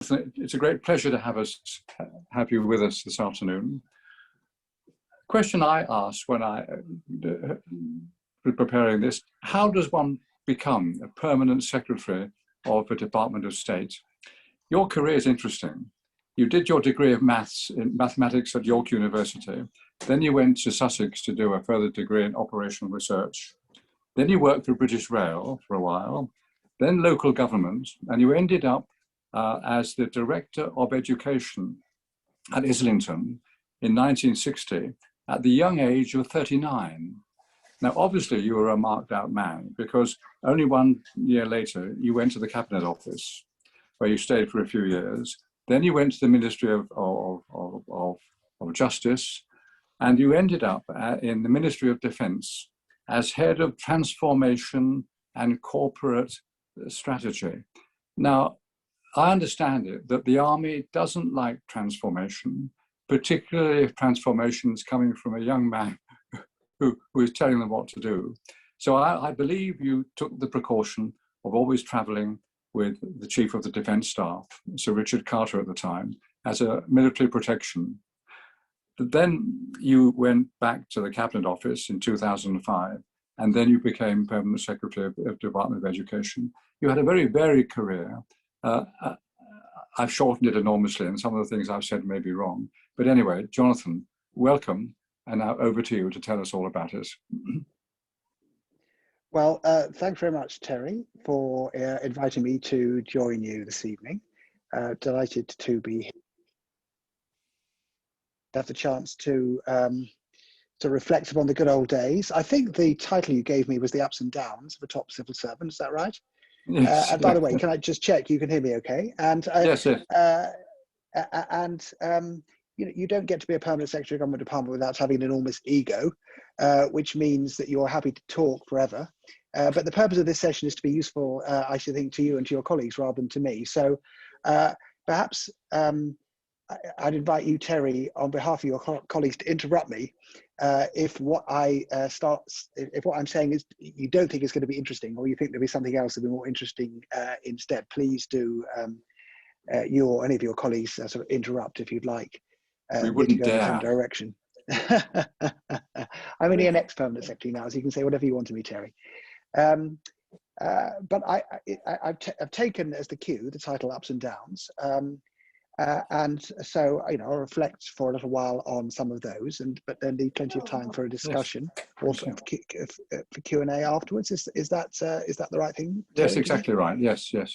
It's a great pleasure to have you with us this afternoon. The question I asked when I was preparing this: how does one become a permanent secretary of a Department of State? Your career is interesting. You did your degree of mathematics at York University. Then you went to Sussex to do a further degree in operational research. Then you worked for British Rail for a while, then local government, and you ended up as the Director of Education at Islington in 1960 at the young age of 39. Now, obviously, you were a marked out man, because only 1 year later, you went to the Cabinet Office, where you stayed for a few years. Then you went to the Ministry of Justice, and you ended up in the Ministry of Defence as head of transformation and corporate strategy. Now, I understand it that the army doesn't like transformation, particularly if transformation is coming from a young man who is telling them what to do. So I believe you took the precaution of always traveling with the Chief of the Defence Staff, Sir Richard Carter at the time, as a military protection. But then you went back to the Cabinet Office in 2005, and then you became Permanent Secretary of Department of Education. You had a very varied career. I've shortened it enormously, and some of the things I've said may be wrong. But anyway, Jonathan, welcome. And now over to you to tell us all about it. Well, thanks very much, Terry, for inviting me to join you this evening. Delighted to be here. Have the chance to reflect upon the good old days. I think the title you gave me was The Ups and Downs of a Top Civil Servant. Is that right? Yes. And by the way, can I just check you can hear me okay? And yes. You don't get to be a permanent secretary of government department without having an enormous ego, which means that you're happy to talk forever. But the purpose of this session is to be useful, I should think, to you and to your colleagues rather than to me. So perhaps I'd invite you, Terry, on behalf of your colleagues, to interrupt me if what if what I'm saying is you don't think it's going to be interesting, or you think there'll be something else that'll be more interesting instead. Please do you or any of your colleagues sort of interrupt if you'd like. We wouldn't go dare. in some direction. I'm only an ex-permanent secretary now, so you can say whatever you want to me, Terry. But I've taken as the cue the title "Ups and Downs," and so I'll reflect for a little while on some of those, but then leave plenty of time for a discussion, also for Q&A afterwards. Is that the right thing? Yes, exactly right. Yes, yeah.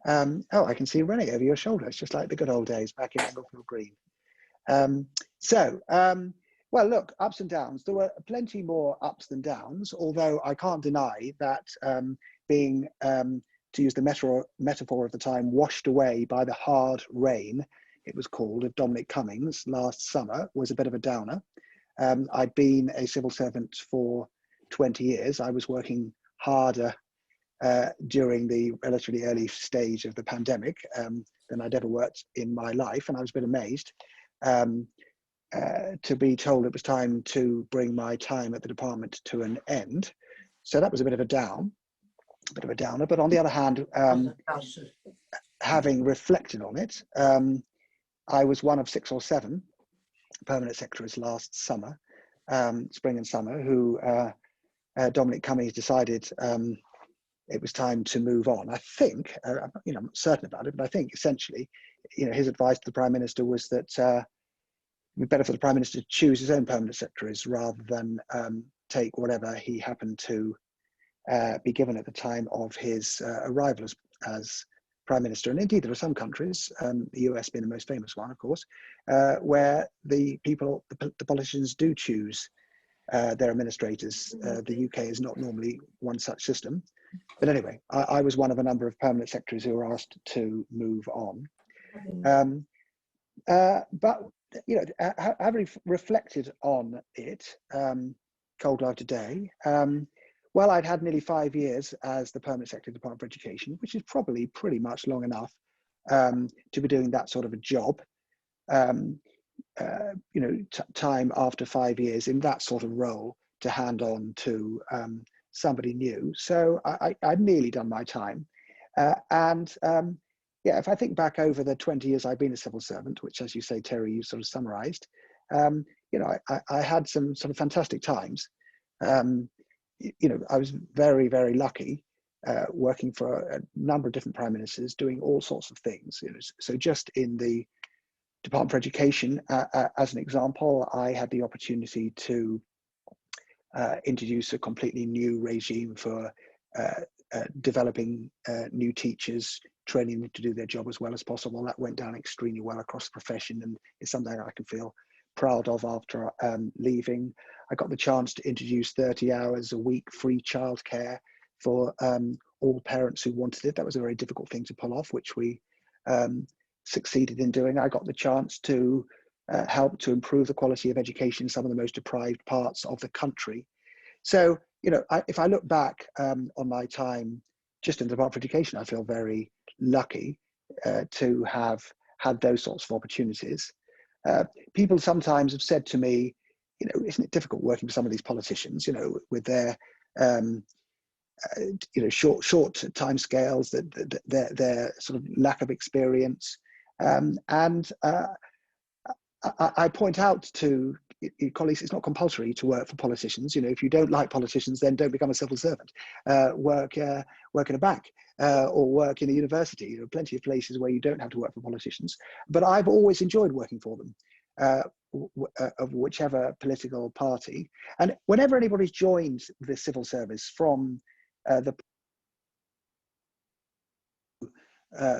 Oh, I can see running over your shoulder. It's just like the good old days back in Englefield Green. Well, look, ups and downs. There were plenty more ups than downs, although I can't deny that being, to use the metaphor of the time, washed away by the hard rain, it was called, of Dominic Cummings last summer was a bit of a downer. I'd been a civil servant for 20 years. I was working harder during the relatively early stage of the pandemic than I'd ever worked in my life, and I was a bit amazed to be told it was time to bring my time at the department to an end. So that was a bit of a downer. But on the other hand, having reflected on it, I was one of 6 or 7 permanent secretaries last summer, spring and summer, who Dominic Cummings decided it was time to move on. I think, I'm not certain about it, but I think essentially, his advice to the Prime Minister was that it'd be better for the Prime Minister to choose his own permanent secretaries rather than take whatever he happened to be given at the time of his arrival as Prime Minister. And indeed, there are some countries, the US being the most famous one, of course, where the politicians do choose their administrators. The UK is not normally one such system. But anyway, I was one of a number of permanent secretaries who were asked to move on. But having reflected on it, cold live today, well, I'd had nearly 5 years as the permanent secretary of the Department for Education, which is probably pretty much long enough to be doing that sort of a job. Time after 5 years in that sort of role to hand on to somebody new. So I'd nearly done my time. yeah, if I think back over the 20 years I've been a civil servant, which, as you say, Terry, you sort of summarised, you know, I had some sort of fantastic times. You know, I was very, very lucky working for a number of different prime ministers, doing all sorts of things. You know, so just in the Department for Education, as an example, I had the opportunity to introduce a completely new regime for developing new teachers, training them to do their job as well as possible. That went down extremely well across the profession, and it's something I can feel proud of after leaving. I got the chance to introduce 30 hours a week free childcare for all parents who wanted it. That was a very difficult thing to pull off, which we succeeded in doing. I got the chance to help to improve the quality of education in some of the most deprived parts of the country. So, you know, if I look back on my time just in the Department for Education, I feel very lucky to have had those sorts of opportunities. People sometimes have said to me, you know, isn't it difficult working for some of these politicians, you know, with their, you know, short time scales, their sort of lack of experience. I point out to colleagues, it's not compulsory to work for politicians. You know, if you don't like politicians, then don't become a civil servant. Work in a bank or work in a university. You know, plenty of places where you don't have to work for politicians. But I've always enjoyed working for them, of whichever political party. And whenever anybody's joined the civil service from the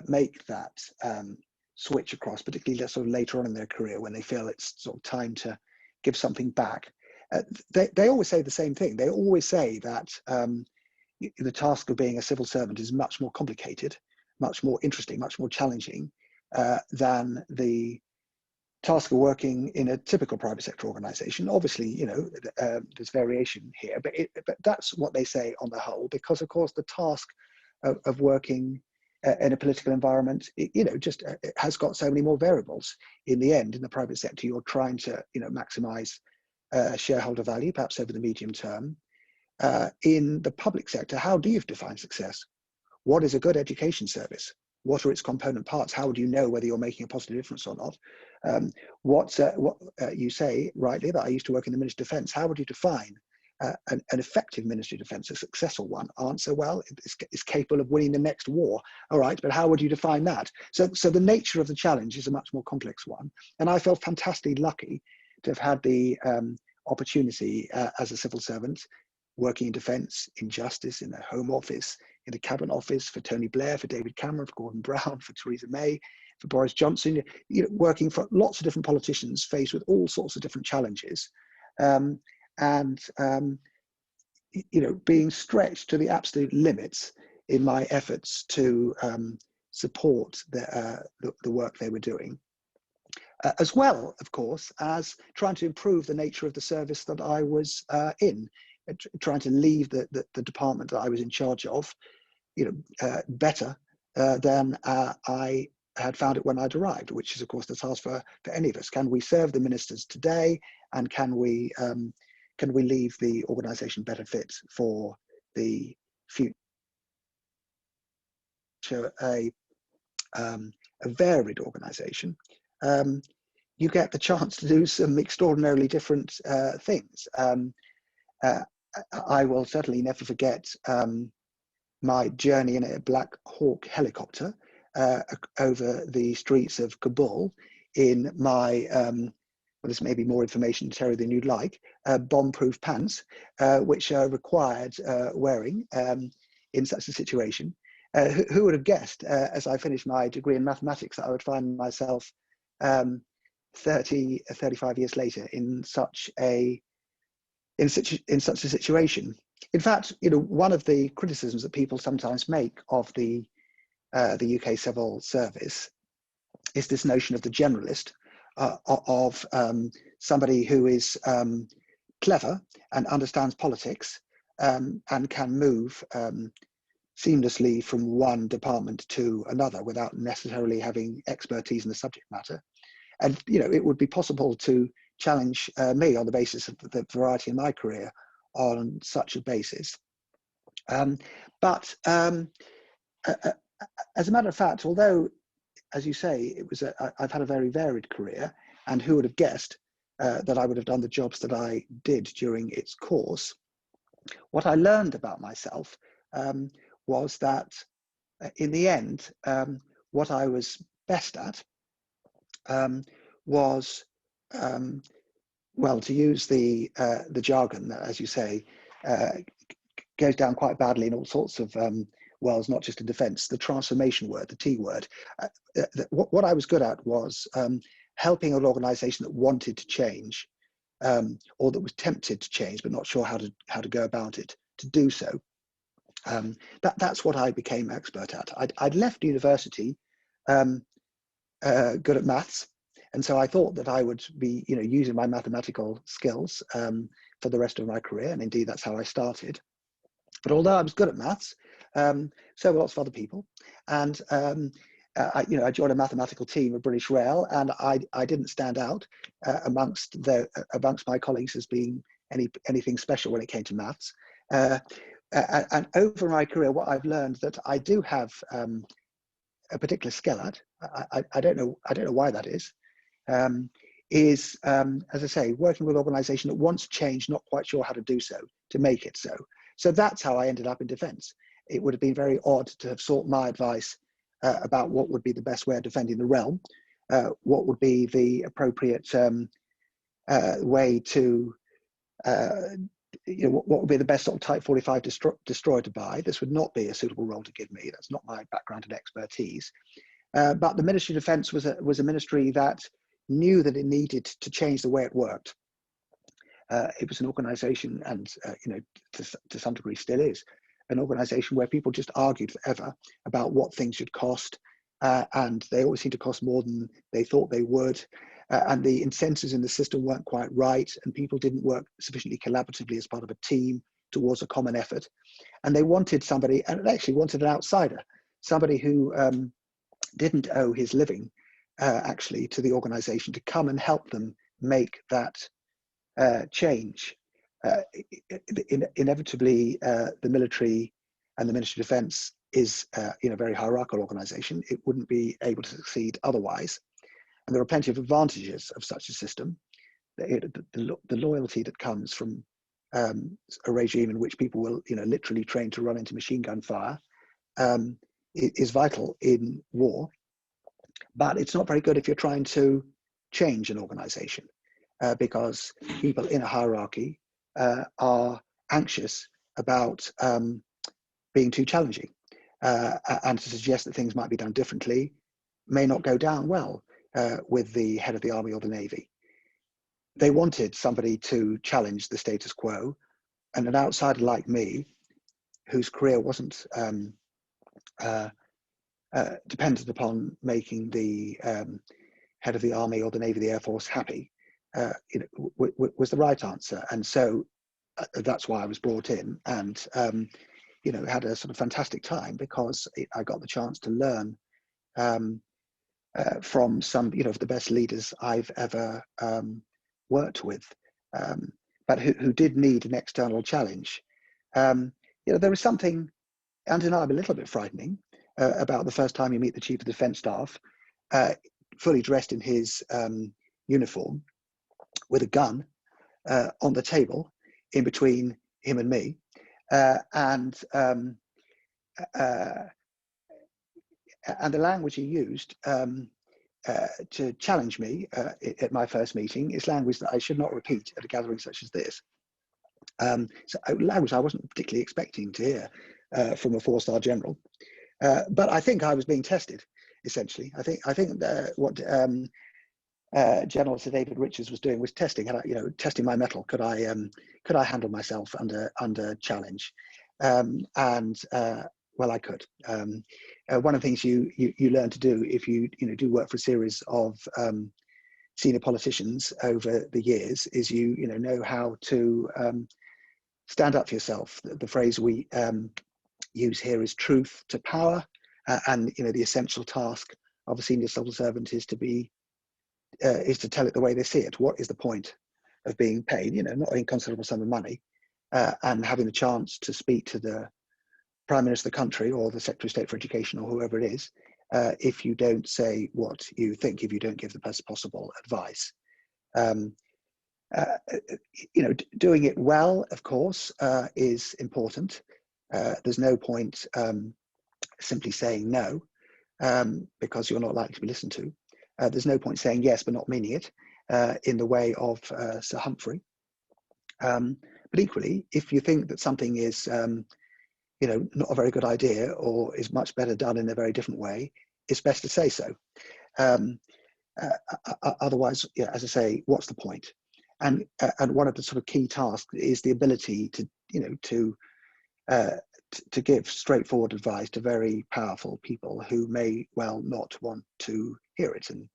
make that switch across, particularly sort of later on in their career when they feel it's sort of time to give something back. They always say the same thing. They always say that the task of being a civil servant is much more complicated, much more interesting, much more challenging than the task of working in a typical private sector organization. Obviously, you know, there's variation here, but that's what they say on the whole, because of course the task of working in a political environment, you know, just it has got so many more variables. In the end, in the private sector, you're trying to, you know, maximize shareholder value, perhaps over the medium term. In the public sector, how do you define success? What is a good education service? What are its component parts? How do you know whether you're making a positive difference or not? What you say rightly that I used to work in the Ministry of Defence. How would you define an effective Ministry of Defence, a successful one? Answer, well, it's capable of winning the next war. All right, but how would you define that? So the nature of the challenge is a much more complex one. And I felt fantastically lucky to have had the opportunity as a civil servant, working in defence, in justice, in the Home Office, in the Cabinet Office, for Tony Blair, for David Cameron, for Gordon Brown, for Theresa May, for Boris Johnson, you know, working for lots of different politicians faced with all sorts of different challenges. You know, being stretched to the absolute limits in my efforts to support the work they were doing. As well, of course, as trying to improve the nature of the service that I was in, trying to leave the department that I was in charge of, you know, better than I had found it when I'd arrived, which is, of course, the task for any of us. Can we serve the ministers today, and can we leave the organisation better fit for the future? A varied organisation. You get the chance to do some extraordinarily different things. I will certainly never forget my journey in a Black Hawk helicopter over the streets of Kabul in my, well, this may be more information, Terry, than you'd like, bomb-proof pants, which are required wearing in such a situation. Who would have guessed, as I finished my degree in mathematics, that I would find myself 35 years later in such a situation. In fact, you know, one of the criticisms that people sometimes make of the UK civil service is this notion of the generalist, of somebody who is clever and understands politics and can move seamlessly from one department to another without necessarily having expertise in the subject matter. And, you know, it would be possible to challenge me on the basis of the variety in my career on such a basis. as a matter of fact, although, as you say, I've had a very varied career, and who would have guessed that I would have done the jobs that I did during its course. What I learned about myself was that in the end, what I was best at was, well, to use the jargon, as you say, goes down quite badly in all sorts of worlds, not just in defence. The transformation word, the T word. What I was good at was helping an organisation that wanted to change, or that was tempted to change but not sure how to go about it, to do so. That's what I became expert at. I'd left university good at maths, and so I thought that I would be, using my mathematical skills for the rest of my career, and indeed that's how I started. But although I was good at maths, so were lots of other people, and I joined a mathematical team at British Rail, and I didn't stand out amongst my colleagues as being anything special when it came to maths. And over my career, what I've learned that I do have a particular skill at, I don't know why that is as I say, working with an organisation that wants change, not quite sure how to do so, to make it so. So that's how I ended up in defence. It would have been very odd to have sought my advice about what would be the best way of defending the realm, what would be the appropriate way to, what would be the best sort of Type 45 destroyer to buy. This would not be a suitable role to give me. That's not my background and expertise. But the Ministry of Defence was a ministry that knew that it needed to change the way it worked. It was an organisation, and to some degree still is, an organisation where people just argued forever about what things should cost, and they always seemed to cost more than they thought they would, and the incentives in the system weren't quite right, and people didn't work sufficiently collaboratively as part of a team towards a common effort. And they wanted somebody, and they actually wanted an outsider, somebody who didn't owe his living actually to the organisation, to come and help them make that change. Inevitably, the military and the Ministry of Defence is a very hierarchical organisation. It wouldn't be able to succeed otherwise. And there are plenty of advantages of such a system. The loyalty that comes from a regime in which people will, literally train to run into machine gun fire is vital in war. But it's not very good if you're trying to change an organisation, because people in a hierarchy are anxious about being too challenging, and to suggest that things might be done differently may not go down well with the head of the army or the navy. They wanted somebody to challenge the status quo, and an outsider like me, whose career wasn't dependent upon making the head of the army or the navy, the air force happy, was the right answer. And so that's why I was brought in, and had a sort of fantastic time, because I got the chance to learn from some of the best leaders I've ever worked with, but who did need an external challenge. There was something undeniably a little bit frightening about the first time you meet the Chief of Defence Staff, fully dressed in his uniform, with a gun on the table in between him and me, and the language he used to challenge me at my first meeting is language that I should not repeat at a gathering such as this. So language I wasn't particularly expecting to hear from a four-star general, but I think I was being tested. Essentially, I think what General Sir David Richards was doing was testing, testing my mettle. Could I handle myself under challenge? Well, I could. One of the things you learn to do if you do work for a series of senior politicians over the years is know how to stand up for yourself. The phrase we use here is truth to power, and the essential task of a senior civil servant is to tell it the way they see it. What is the point of being paid, not an inconsiderable sum of money, and having the chance to speak to the Prime Minister of the country or the Secretary of State for Education or whoever it is, if you don't say what you think, if you don't give the best possible advice. Doing it well, of course, is important. There's no point simply saying no, because you're not likely to be listened to. There's no point saying yes but not meaning it, in the way of Sir Humphrey. But equally, if you think that something is not a very good idea or is much better done in a very different way, it's best to say so. Otherwise, as I say, what's the point? And one of the sort of key tasks is the ability to give straightforward advice to very powerful people who may well not want to hear it. And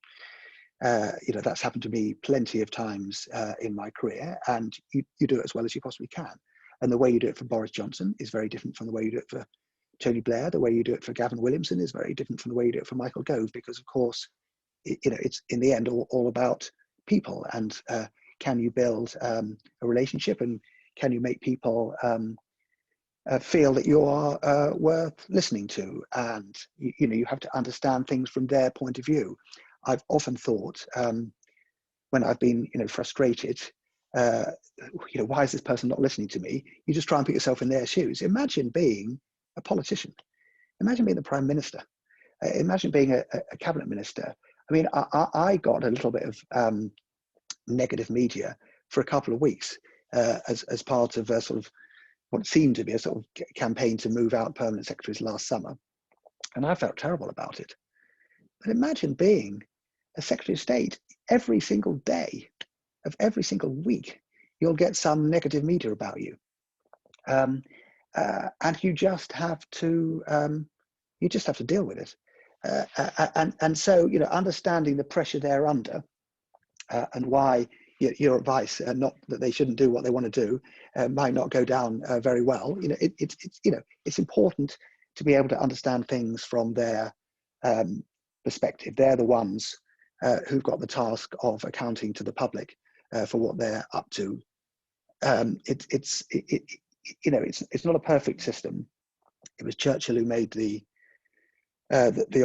that's happened to me plenty of times in my career, and you do it as well as you possibly can. And the way you do it for Boris Johnson is very different from the way you do it for Tony Blair. The way you do it for Gavin Williamson is very different from the way you do it for Michael Gove, because of course, it's in the end all about people, and can you build a relationship, and can you make people feel that you are worth listening to, and you have to understand things from their point of view. I've often thought, when I've been frustrated, why is this person not listening to me? You just try and put yourself in their shoes. Imagine being a politician. Imagine being the Prime Minister. Imagine being a cabinet minister. I mean, I got a little bit of negative media for a couple of weeks as part of a sort of what seemed to be a sort of campaign to move out permanent secretaries last summer. And I felt terrible about it. But imagine being a Secretary of State every single day of every single week. You'll get some negative media about you. And you just have to deal with it. And so, understanding the pressure they're under, and why your advice, not that they shouldn't do what they want to do, might not go down very well. It's important to be able to understand things from their perspective. They're the ones who've got the task of accounting to the public for what they're up to. It's not a perfect system. It was Churchill who made the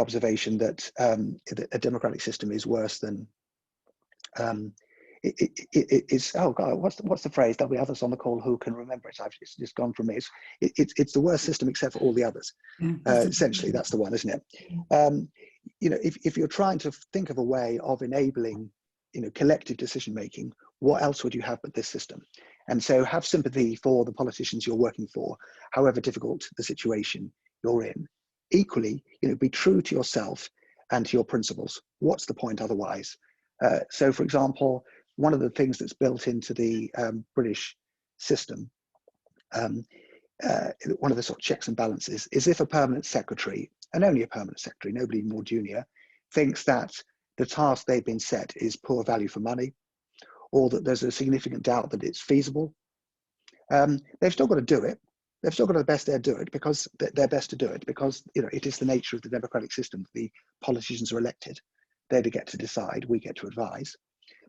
observation that a democratic system is worse than it's oh god, what's the phrase? There'll be others on the call who can remember it. It's just gone from me. It's the worst system except for all the others. Essentially, that's the one, isn't it? If you're trying to think of a way of enabling collective decision making, what else would you have but this system? And so have sympathy for the politicians you're working for, however difficult the situation you're in. Equally, be true to yourself and to your principles. What's the point otherwise? So, for example, one of the things that's built into the British system, one of the sort of checks and balances, is if a permanent secretary, and only a permanent secretary, nobody more junior, thinks that the task they've been set is poor value for money, or that there's a significant doubt that it's feasible, they've still got to do it. They've still got to best their do it, because they're best to do it, because it is the nature of the democratic system. The politicians are elected. They get to decide, we get to advise.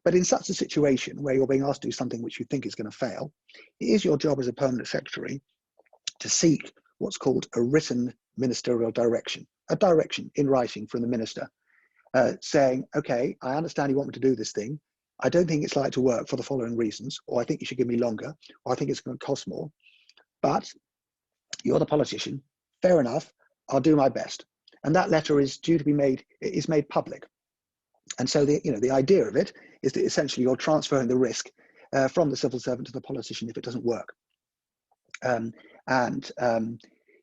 But in such a situation where you're being asked to do something which you think is going to fail, it is your job as a permanent secretary to seek what's called a written ministerial direction, a direction in writing from the minister, saying, okay, I understand you want me to do this thing. I don't think it's likely to work for the following reasons, or I think you should give me longer, or I think it's going to cost more. But you're the politician, fair enough, I'll do my best. And that letter is due to be made public. And so the idea of it is that essentially you're transferring the risk from the civil servant to the politician if it doesn't work.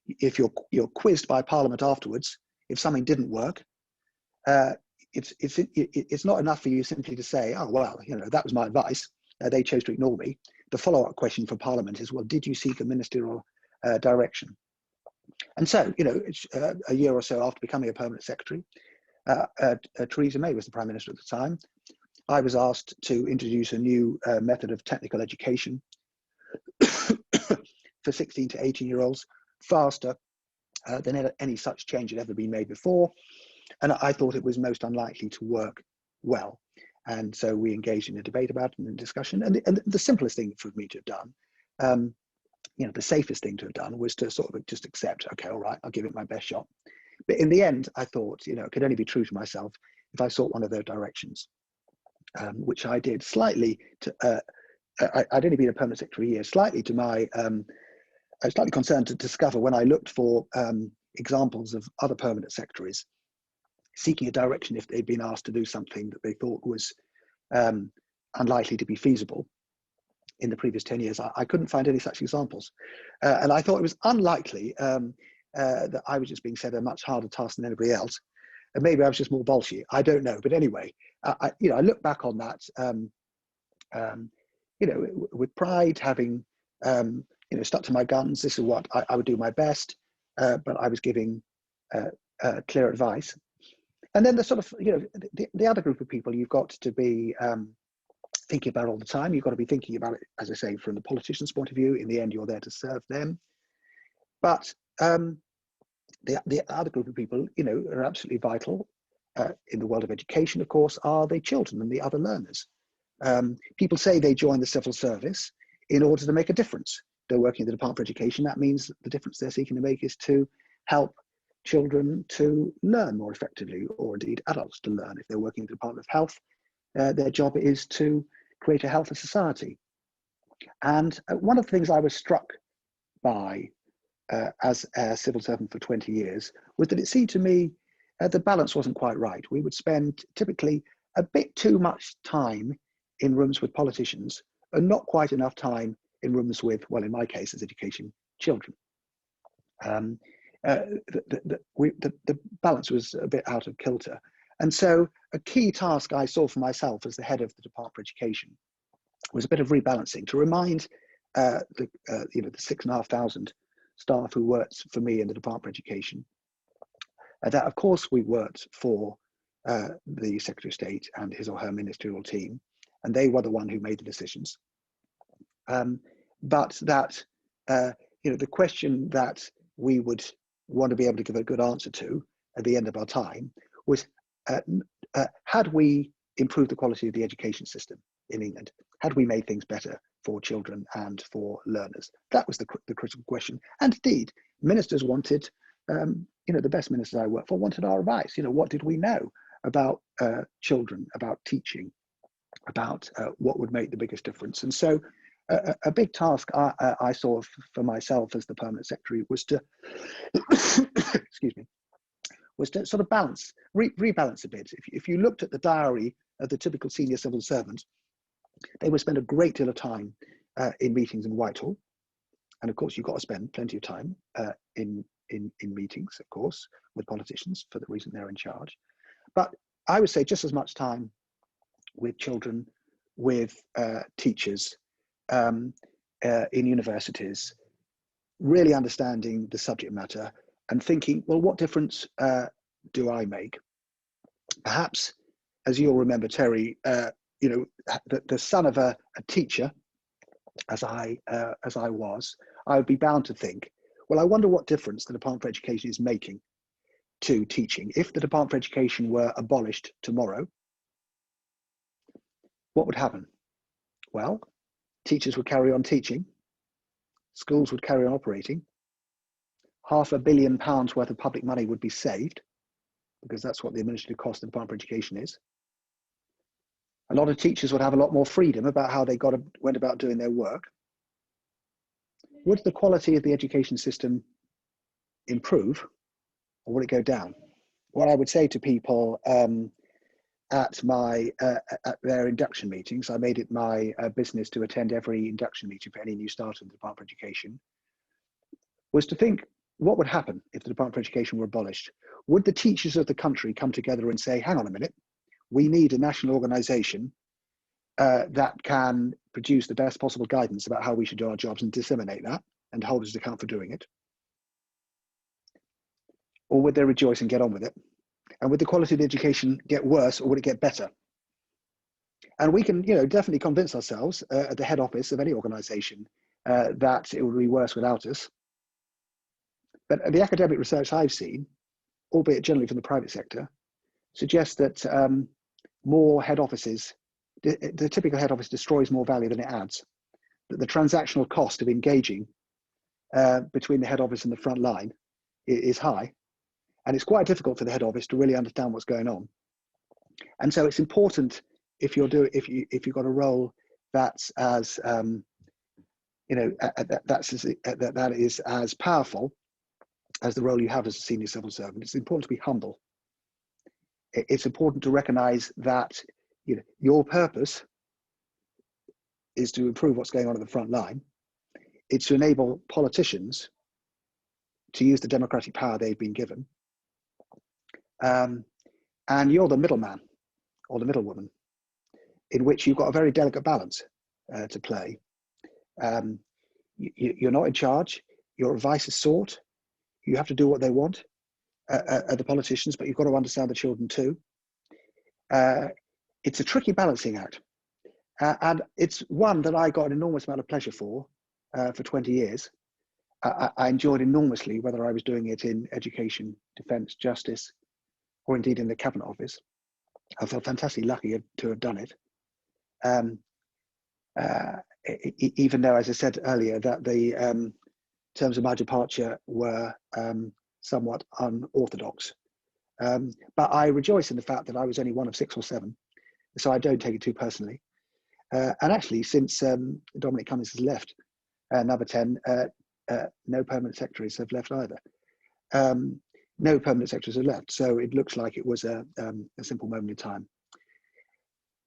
If you're quizzed by Parliament afterwards, if something didn't work, it's not enough for you simply to say, oh well, that was my advice. They chose to ignore me. The follow-up question from Parliament is, well, did you seek a ministerial direction? And so, a year or so after becoming a permanent secretary, Theresa May was the Prime Minister at the time. I was asked to introduce a new method of technical education for 16 to 18-year-olds, faster than any such change had ever been made before. And I thought it was most unlikely to work well. And so we engaged in a debate about it and a discussion. And the simplest thing for me to have done the safest thing to have done was to sort of just accept, okay, all right, I'll give it my best shot. But in the end, I thought, it could only be true to myself if I sought one of those directions, which I did slightly to, I'd only been a permanent secretary a year, slightly to my, I was slightly concerned to discover when I looked for examples of other permanent secretaries seeking a direction if they'd been asked to do something that they thought was unlikely to be feasible in the previous 10 years. I couldn't find any such examples. And I thought it was unlikely that I was just being set a much harder task than anybody else. And maybe I was just more bolshy. I don't know. But anyway, I look back on that, with pride, having, stuck to my guns. This is what I would do my best, but I was giving clear advice. And then the sort of, the other group of people you've got to be thinking about all the time. You've got to be thinking about it, as I say, from the politician's point of view. In the end, you're there to serve them. But the other group of people, are absolutely vital in the world of education, of course, are the children and the other learners. People say they join the civil service in order to make a difference. They're working in the Department for Education. That means the difference they're seeking to make is to help children to learn more effectively, or indeed adults to learn. If they're working in the Department of Health, their job is to create a healthy society. And one of the things I was struck by as a civil servant for 20 years was that it seemed to me the balance wasn't quite right. We would spend typically a bit too much time in rooms with politicians and not quite enough time in rooms with, well, in my case, as education, children. The balance was a bit out of kilter. And so a key task I saw for myself as the head of the Department for Education was a bit of rebalancing to remind the 6,500 staff who worked for me in the Department for Education that, of course, we worked for the Secretary of State and his or her ministerial team, and they were the one who made the decisions. But that the question that we would want to be able to give a good answer to at the end of our time was, had we improved the quality of the education system in England? Had we made things better for children and for learners? That was the critical question. And indeed, ministers wanted, the best ministers I worked for wanted our advice. What did we know about children, about teaching, about what would make the biggest difference? And so a big task I saw for myself as the permanent secretary was to, excuse me, was to sort of rebalance a bit. If you looked at the diary of the typical senior civil servant, they would spend a great deal of time in meetings in Whitehall. And of course, you've got to spend plenty of time in meetings, of course, with politicians for the reason they're in charge. But I would say just as much time with children, with teachers, in universities, really understanding the subject matter and thinking, well, what difference do I make? Perhaps, as you'll remember, Terry, the son of a teacher, as I was, I would be bound to think, well, I wonder what difference the Department for Education is making to teaching. If the Department for Education were abolished tomorrow, what would happen? Well, teachers would carry on teaching, schools would carry on operating, £500 million worth of public money would be saved, because that's what the administrative cost of the Department for Education is. A lot of teachers would have a lot more freedom about how they went about doing their work. Would the quality of the education system improve, or would it go down? What I would say to people at their induction meetings, I made it my business to attend every induction meeting for any new starter in the Department for Education, was to think, what would happen if the Department for Education were abolished? Would the teachers of the country come together and say, hang on a minute, we need a national organisation that can produce the best possible guidance about how we should do our jobs and disseminate that and hold us to account for doing it? Or would they rejoice and get on with it? And would the quality of the education get worse, or would it get better? And we can, definitely convince ourselves at the head office of any organisation that it would be worse without us. But the academic research I've seen, albeit generally from the private sector, suggests that more head offices, the typical head office destroys more value than it adds. That the transactional cost of engaging between the head office and the front line is high, and it's quite difficult for the head office to really understand what's going on. And so it's important if you've got a role that's as that is as powerful as the role you have as a senior civil servant. It's important to be humble. It's important to recognise that your purpose is to improve what's going on at the front line. It's to enable politicians to use the democratic power they've been given. And you're the middleman or the middlewoman, in which you've got a very delicate balance to play. You're not in charge. Your advice is sought. You have to do what they want at the politicians, but you've got to understand the children too. It's a tricky balancing act. And it's one that I got an enormous amount of pleasure for 20 years. I enjoyed enormously, whether I was doing it in education, defence, justice, or indeed in the Cabinet Office. I felt fantastically lucky to have done it. Even though, as I said earlier, that the terms of my departure were somewhat unorthodox. But I rejoice in the fact that I was only one of 6 or 7, so I don't take it too personally. And actually, since Dominic Cummings has left, number 10, no permanent secretaries have left either. No permanent secretaries have left, so it looks like it was a simple moment in time.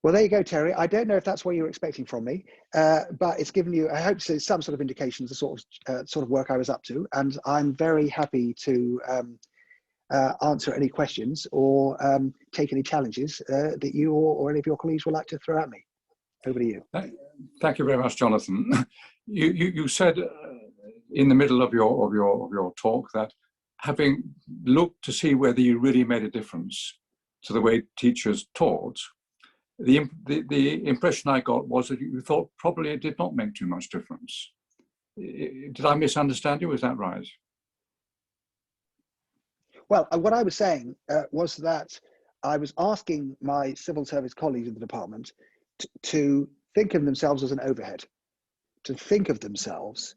Well, there you go, Terry. I don't know if that's what you were expecting from me, but it's given you, I hope, some sort of indication of the sort of work I was up to, and I'm very happy to answer any questions or take any challenges that you or any of your colleagues would like to throw at me. Over to you. Thank you very much, Jonathan. You said in the middle of your talk that having looked to see whether you really made a difference to the way teachers taught, the impression I got was that you thought probably it did not make too much difference. Did I misunderstand you? Is that right? Well, what I was saying was that I was asking my civil service colleagues in the department to think of themselves as an overhead, to think of themselves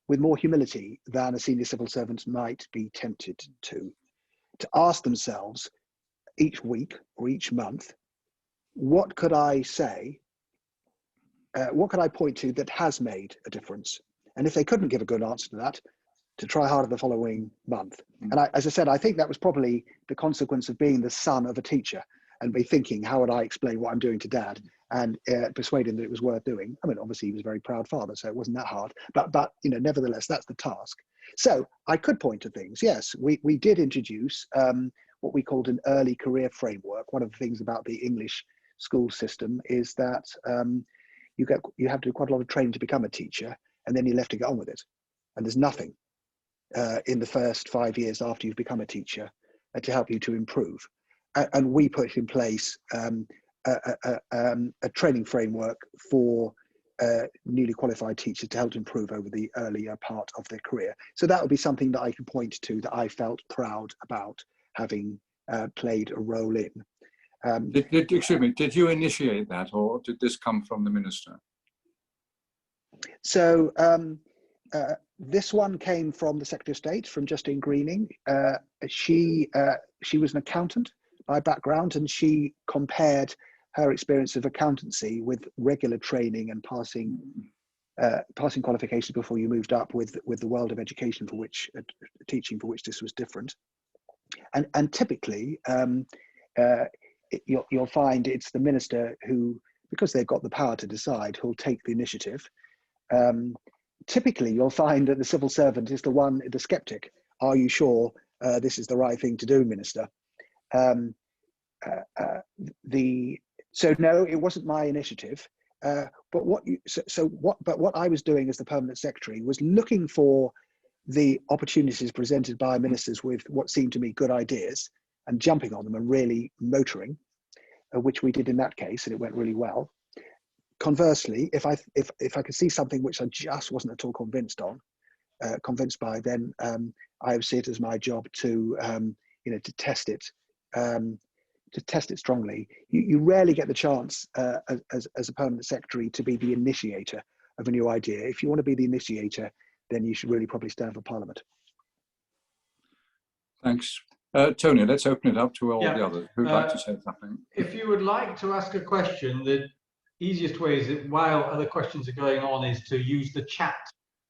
with more humility than a senior civil servant might be tempted to ask themselves each week or each month, what could I say, what could I point to that has made a difference? And if they couldn't give a good answer to that, to try harder the following month. And as I said, I think that was probably the consequence of being the son of a teacher and be thinking, how would I explain what I'm doing to Dad, and persuade him that it was worth doing. I mean, obviously he was a very proud father, so it wasn't that hard, but nevertheless, that's the task. So I could point to things. Yes, we did introduce what we called an early career framework. One of the things about the English school system is that you have to do quite a lot of training to become a teacher, and then you're left to get on with it. And there's nothing in the first 5 years after you've become a teacher to help you to improve. And we put in place a training framework for newly qualified teachers to help improve over the earlier part of their career. So that would be something that I can point to that I felt proud about having played a role in. Excuse me, did you initiate that, or did this come from the minister? So this one came from the Secretary of State, from Justine Greening. She was an accountant by background, and she compared her experience of accountancy with regular training and passing qualifications before you moved up with the world of education, for which teaching, for which this was different. And typically you'll find it's the minister who, because they've got the power to decide, who'll take the initiative. Typically you'll find that the civil servant is the skeptic. Are you sure this is the right thing to do, Minister? So no, it wasn't my initiative. But what I was doing as the permanent secretary was looking for the opportunities presented by ministers with what seemed to me good ideas and jumping on them and really motoring, which we did in that case, and it went really well. Conversely, if I could see something which I just wasn't at all convinced by, then I would see it as my job to to test it. To test it strongly. You rarely get the chance as a permanent secretary to be the initiator of a new idea. If you want to be the initiator, then you should really probably stand for Parliament. Thanks. Tony, let's open it up to all the others who'd like to say something. If you would like to ask a question, the easiest way is, while other questions are going on, is to use the chat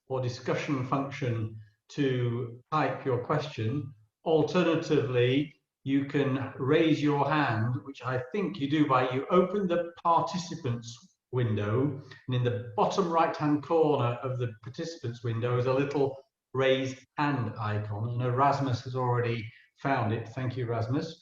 or discussion function to type your question. Alternatively, you can raise your hand, which I think you do by you open the participants window, and in the bottom right hand corner of the participants window is a little raised hand icon. I know Rasmus has already found it. Thank you, Rasmus.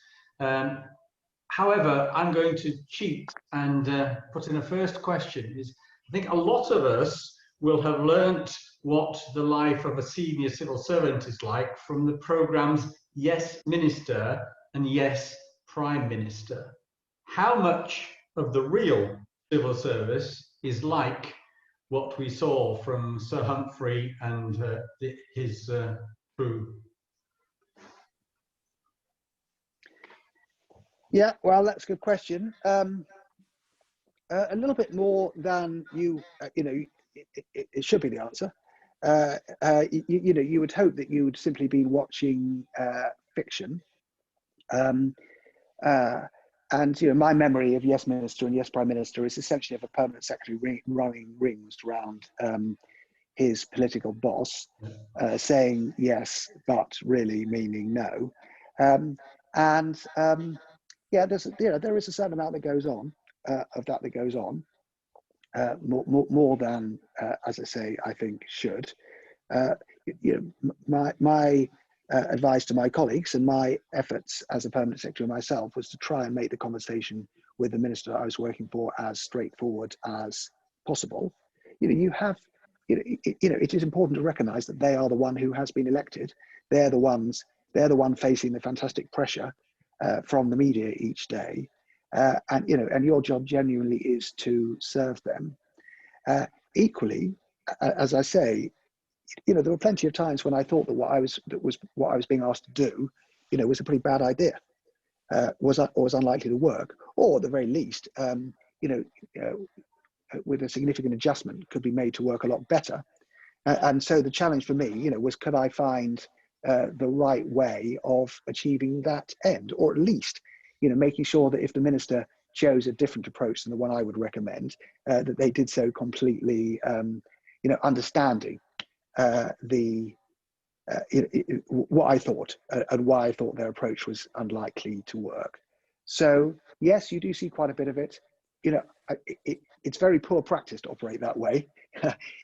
However, I'm going to cheat and put in a first question. I think a lot of us will have learnt what the life of a senior civil servant is like from the programmes Yes Minister and Yes Prime Minister. How much of the real civil service is like what we saw from Sir Humphrey and his crew? Yeah, well, that's a good question. A little bit more than you know, it should be the answer. You know, you would hope that you would simply be watching fiction. And you know, my memory of Yes Minister and Yes Prime Minister is essentially of a permanent secretary running rings around his political boss, saying yes, but really meaning no. Yeah, there is a certain amount that goes on that goes on, more than, as I say, I think should. You know, my advice to my colleagues and my efforts as a permanent secretary myself was to try and make the conversation with the minister I was working for as straightforward as possible. You know, it is important to recognise that they are the one who has been elected. They're the one facing the fantastic pressure from the media each day, and you know, and your job genuinely is to serve them. Equally, as I say, you know, there were plenty of times when I thought that what I was being asked to do, you know, was a pretty bad idea, was unlikely to work, or at the very least, you know, with a significant adjustment, could be made to work a lot better. And so the challenge for me, you know, was could I find the right way of achieving that end, or at least, you know, making sure that if the minister chose a different approach than the one I would recommend, that they did so completely, you know, understanding what I thought and why I thought their approach was unlikely to work. So yes, you do see quite a bit of it. You know, it's very poor practice to operate that way.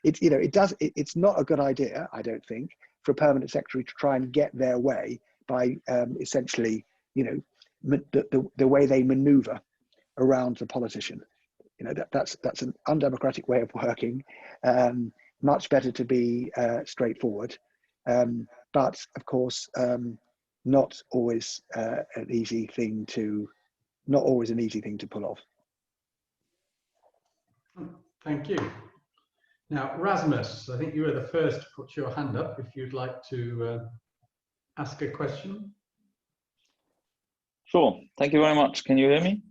You know, it's not a good idea, I don't think, for a permanent secretary to try and get their way by essentially, you know, the way they maneuver around the politician. You know, that's an undemocratic way of working. Much better to be straightforward, but of course, not always an easy thing to pull off. Thank you. Now, Rasmus, I think you were the first to put your hand up if you'd like to ask a question. Sure. Thank you very much. Can you hear me?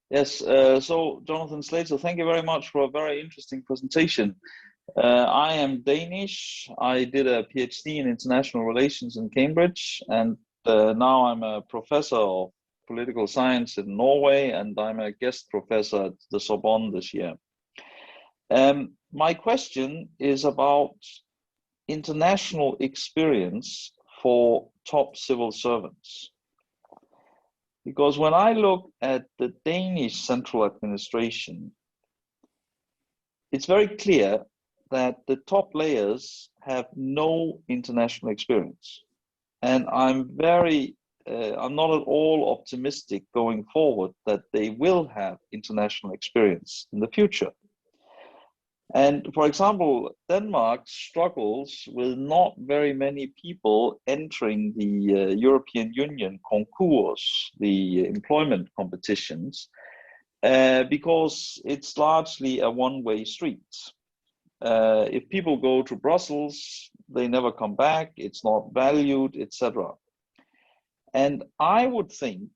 Yes. So, Jonathan Slater, thank you very much for a very interesting presentation. I am Danish. I did a PhD in international relations in Cambridge, and now I'm a professor of political science in Norway, and I'm a guest professor at the Sorbonne this year. My question is about international experience for top civil servants. Because when I look at the Danish central administration, it's very clear that the top layers have no international experience. And I'm not at all optimistic going forward that they will have international experience in the future. And for example, Denmark struggles with not very many people entering the European Union concours, the employment competitions, because it's largely a one-way street. If people go to Brussels, they never come back, it's not valued, etc. And I would think,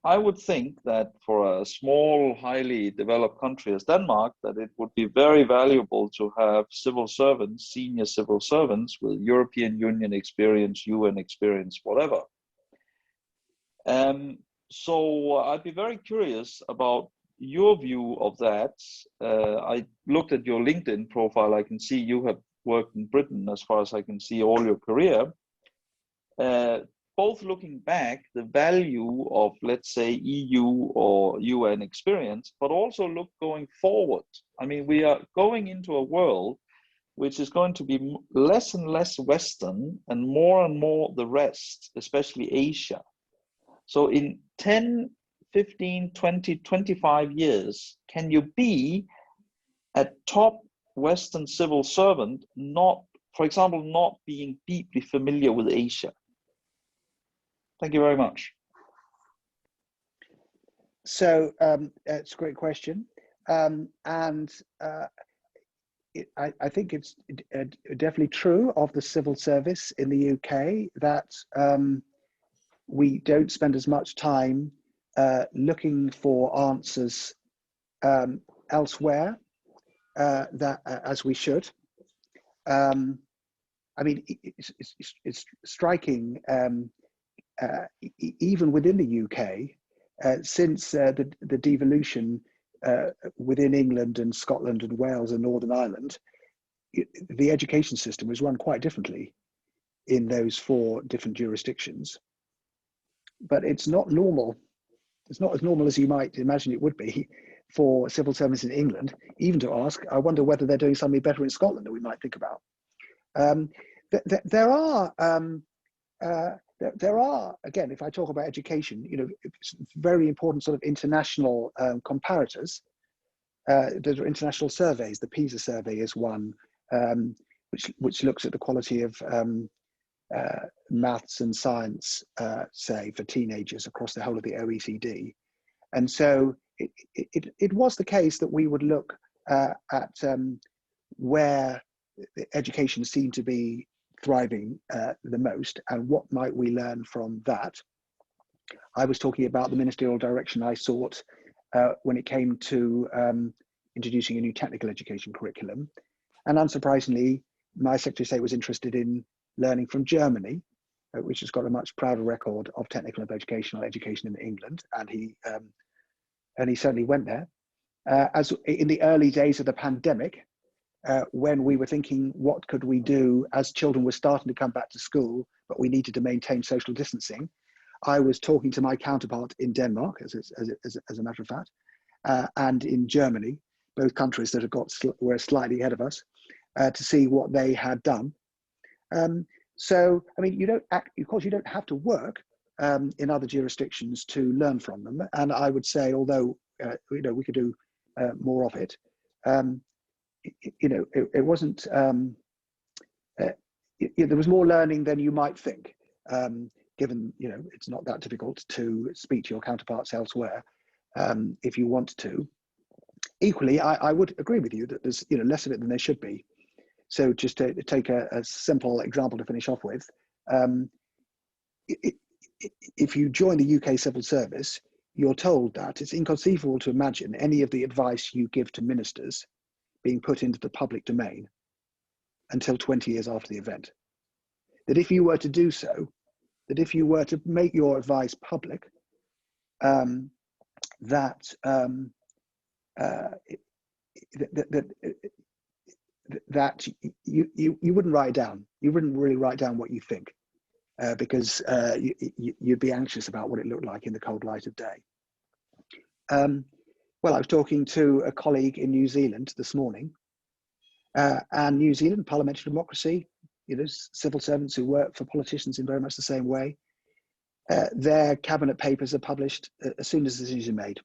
I would think that for a small, highly developed country as Denmark, that it would be very valuable to have civil servants, senior civil servants with European Union experience, UN experience, whatever. So I'd be very curious about your view of that. I looked at your LinkedIn profile. I can see you have worked in Britain as far as I can see all your career. Both looking back, the value of, let's say, EU or UN experience, but also look going forward. I mean, we are going into a world which is going to be less and less Western and more the rest, especially Asia. So in 10, 15, 20, 25 years, can you be a top Western civil servant, not, for example, not being deeply familiar with Asia? Thank you very much. So it's a great question. I think it's definitely true of the civil service in the UK that we don't spend as much time looking for answers elsewhere as we should. I mean, it's striking, even within the UK, since the devolution within England and Scotland and Wales and Northern Ireland, the education system was run quite differently in those 4 different jurisdictions. But it's not normal. It's not as normal as you might imagine it would be for civil servants in England, even to ask, I wonder whether they're doing something better in Scotland that we might think about. There are, again, if I talk about education, you know, very important sort of international comparators. There are international surveys. The PISA survey is one, which looks at the quality of maths and science, say, for teenagers across the whole of the OECD. And so it was the case that we would look at where education seemed to be thriving the most, and what might we learn from that. I was talking about the ministerial direction I sought when it came to introducing a new technical education curriculum. And unsurprisingly, my Secretary of State was interested in learning from Germany, which has got a much prouder record of technical and vocational education in England, and he certainly went there. As in the early days of the pandemic, when we were thinking, what could we do as children were starting to come back to school, but we needed to maintain social distancing, I was talking to my counterpart in Denmark, as a matter of fact, and in Germany, both countries that were slightly ahead of us, to see what they had done. So, I mean, of course, you don't have to work in other jurisdictions to learn from them. And I would say, although we could do more of it, it wasn't. There was more learning than you might think, given it's not that difficult to speak to your counterparts elsewhere if you want to. Equally, I would agree with you that there's less of it than there should be. So just to take a simple example to finish off with, if you join the UK civil service, you're told that it's inconceivable to imagine any of the advice you give to ministers being put into the public domain until 20 years after the event. That if you were to do so, that if you were to make your advice public, that you wouldn't write it down. You wouldn't really write down what you think, because you'd be anxious about what it looked like in the cold light of day. Well, I was talking to a colleague in New Zealand this morning, and New Zealand, parliamentary democracy, civil servants who work for politicians in very much the same way. Their cabinet papers are published as soon as the decision is made.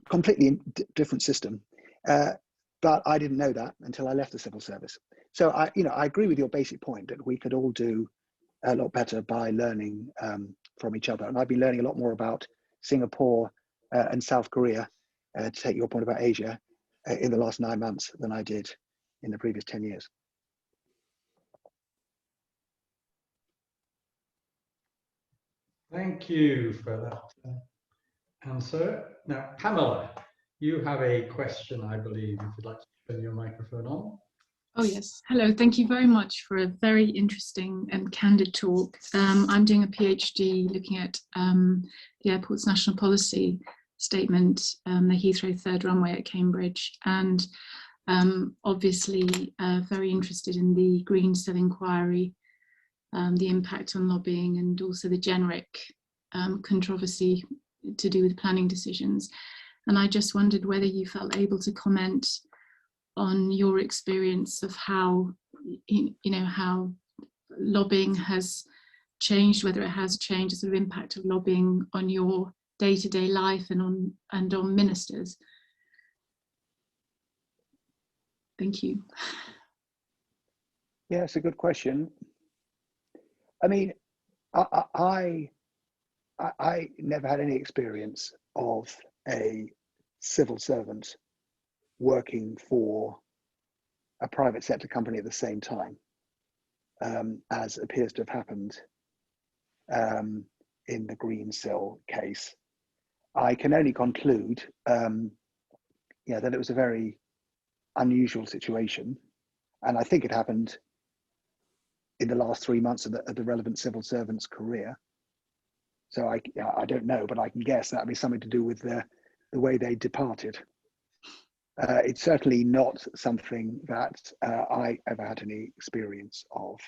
Completely different system. But I didn't know that until I left the civil service. So I agree with your basic point that we could all do a lot better by learning from each other. And I've been learning a lot more about Singapore and South Korea, to take your point about Asia, in the last 9 months than I did in the previous 10 years. Thank you for that answer. Now, Pamela, you have a question, I believe, if you'd like to turn your microphone on. Oh yes, hello. Thank you very much for a very interesting and candid talk. I'm doing a PhD looking at the airport's national policy statement, the Heathrow third runway at Cambridge, and obviously very interested in the Green Cell inquiry, the impact on lobbying, and also the generic controversy to do with planning decisions. And I just wondered whether you felt able to comment on your experience of how, how lobbying has changed, whether it has changed, the sort of impact of lobbying on your day-to-day life and on ministers. Thank you. Yeah, it's a good question. I mean, I never had any experience of a civil servant working for a private sector company at the same time, as appears to have happened in the Green Cell case. I can only conclude that it was a very unusual situation, and I think it happened in the last 3 months of the relevant civil servant's career. So I don't know, but I can guess that'd be something to do with the way they departed. It's certainly not something that I ever had any experience of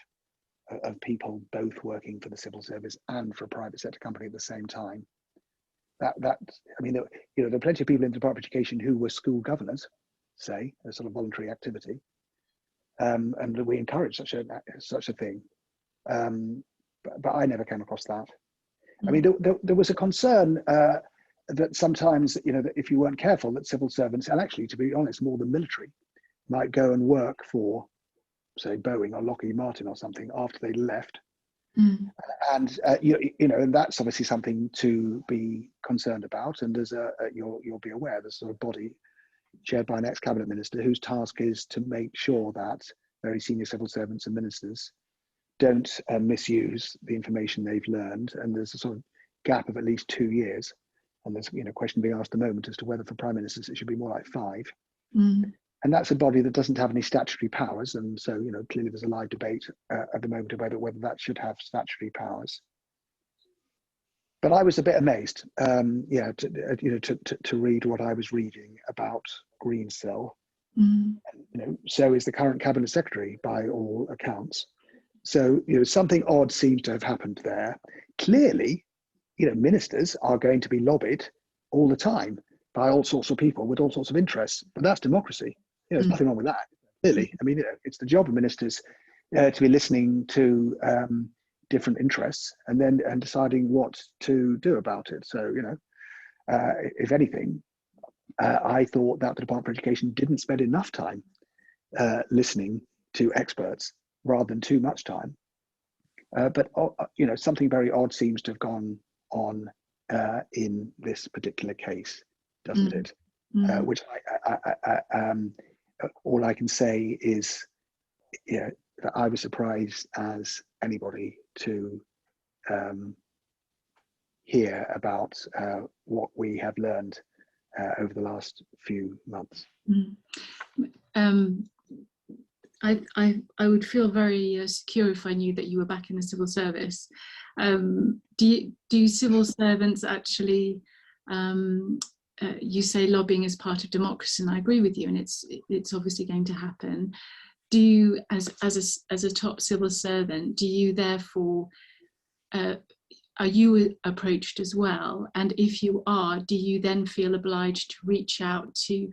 people both working for the civil service and for a private sector company at the same time. There are plenty of people in the Department of Education who were school governors, say, a sort of voluntary activity, and we encourage such a thing. But I never came across that. I mean, there was a concern that sometimes, that if you weren't careful, that civil servants, and actually, to be honest, more than military, might go and work for, say, Boeing or Lockheed Martin or something after they left. Mm. And and that's obviously something to be concerned about. And there's you'll be aware, there's a sort of body chaired by an ex-cabinet minister whose task is to make sure that very senior civil servants and ministers don't misuse the information they've learned. And there's a sort of gap of at least 2 years. And there's a question being asked at the moment as to whether for prime ministers it should be more like 5. Mm. And that's a body that doesn't have any statutory powers. And so, clearly there's a live debate at the moment about whether that should have statutory powers. But I was a bit amazed, to read what I was reading about Green Cell. Mm. So is the current cabinet secretary by all accounts. So, something odd seems to have happened there. Clearly, ministers are going to be lobbied all the time by all sorts of people with all sorts of interests, but that's democracy. There's nothing wrong with that, clearly. I mean, it's the job of ministers to be listening to different interests and deciding what to do about it. So, if anything, I thought that the Department of Education didn't spend enough time listening to experts rather than too much time. But something very odd seems to have gone on in this particular case, doesn't it? Which all I can say is, that I was surprised as anybody to hear about what we have learned over the last few months. I would feel very secure if I knew that you were back in the civil service. Do civil servants actually, you say lobbying is part of democracy, and I agree with you, and it's obviously going to happen. Do you, as a top civil servant, do you therefore, are you approached as well? And if you are, do you then feel obliged to reach out to,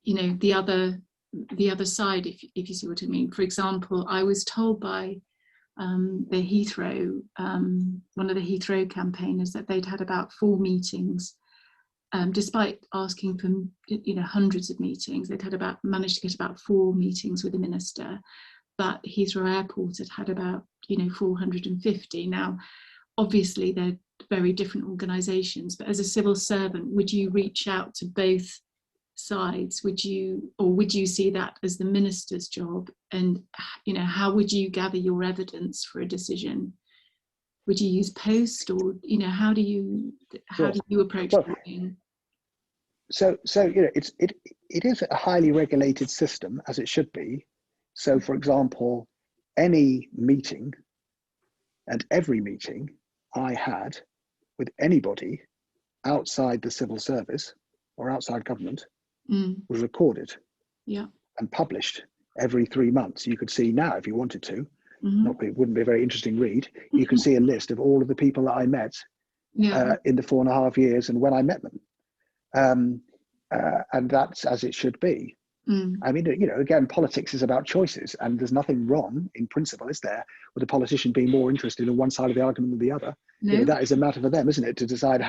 the other side, if you see what I mean? For example, I was told by the Heathrow, one of the Heathrow campaigners, that they'd had about 4 meetings, despite asking for hundreds of meetings. They'd managed to get about 4 meetings with the minister, but Heathrow Airport had about 450. Now, obviously they're very different organisations, but as a civil servant, would you reach out to both sides? Would you see that as the minister's job? And how would you gather your evidence for a decision? would you use post, or how do you approach bullying? So it is a highly regulated system, as it should be. So, for example, any meeting and every meeting I had with anybody outside the civil service or outside government was recorded and published every 3 months. You could see now, if you wanted to, it wouldn't be a very interesting read. You could see a list of all of the people that I met in the 4.5 years and when I met them. And that's as it should be. I mean, again, politics is about choices, and there's nothing wrong in principle, is there, with a politician being more interested in one side of the argument than the other? No. That is a matter for them, isn't it, to decide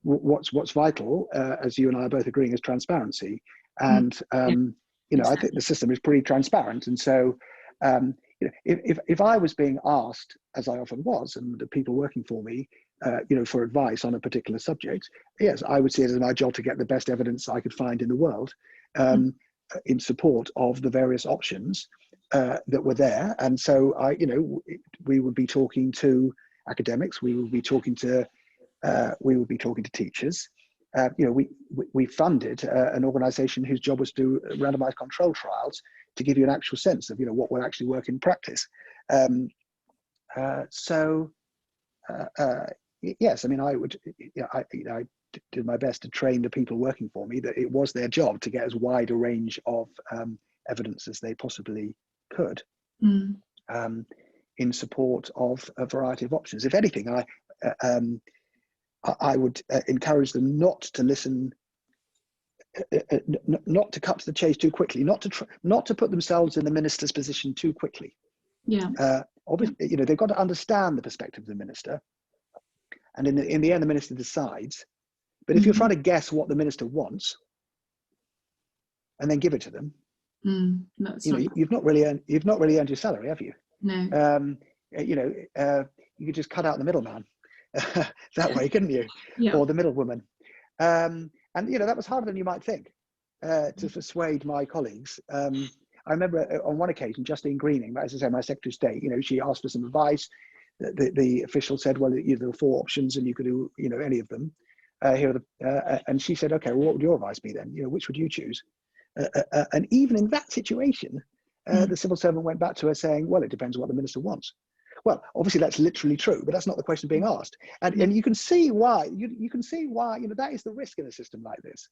what's vital, as you and I are both agreeing, is transparency. And I think the system is pretty transparent. And so, if I was being asked, as I often was, and the people working for me, for advice on a particular subject, yes, I would see it as my job to get the best evidence I could find in the world in support of the various options that were there. And so, we would be talking to academics, we would be talking to teachers. We funded an organisation whose job was to do randomised control trials to give you an actual sense of what will actually work in practice. Yes, I mean, I did my best to train the people working for me that it was their job to get as wide a range of evidence as they possibly could in support of a variety of options. If anything, I would encourage them not to listen, not to cut to the chase too quickly, not to put themselves in the minister's position too quickly. Yeah. Obviously, they've got to understand the perspective of the minister. And in the end, the minister decides. But if you're trying to guess what the minister wants and then give it to them, you've not really earned your salary, have you? No. You could just cut out the middleman that way, couldn't you? Yeah. Or the middlewoman. And that was harder than you might think to persuade my colleagues. I remember on one occasion, Justine Greening, as I say, my Secretary of State, she asked for some advice. The official said, well, there were 4 options and you could do, any of them. And she said, okay, well, what would your advice be then? Which would you choose? And even in that situation, the civil servant went back to her saying, well, it depends what the minister wants. Well, obviously that's literally true, but that's not the question being asked. And you can see why, that is the risk in a system like this.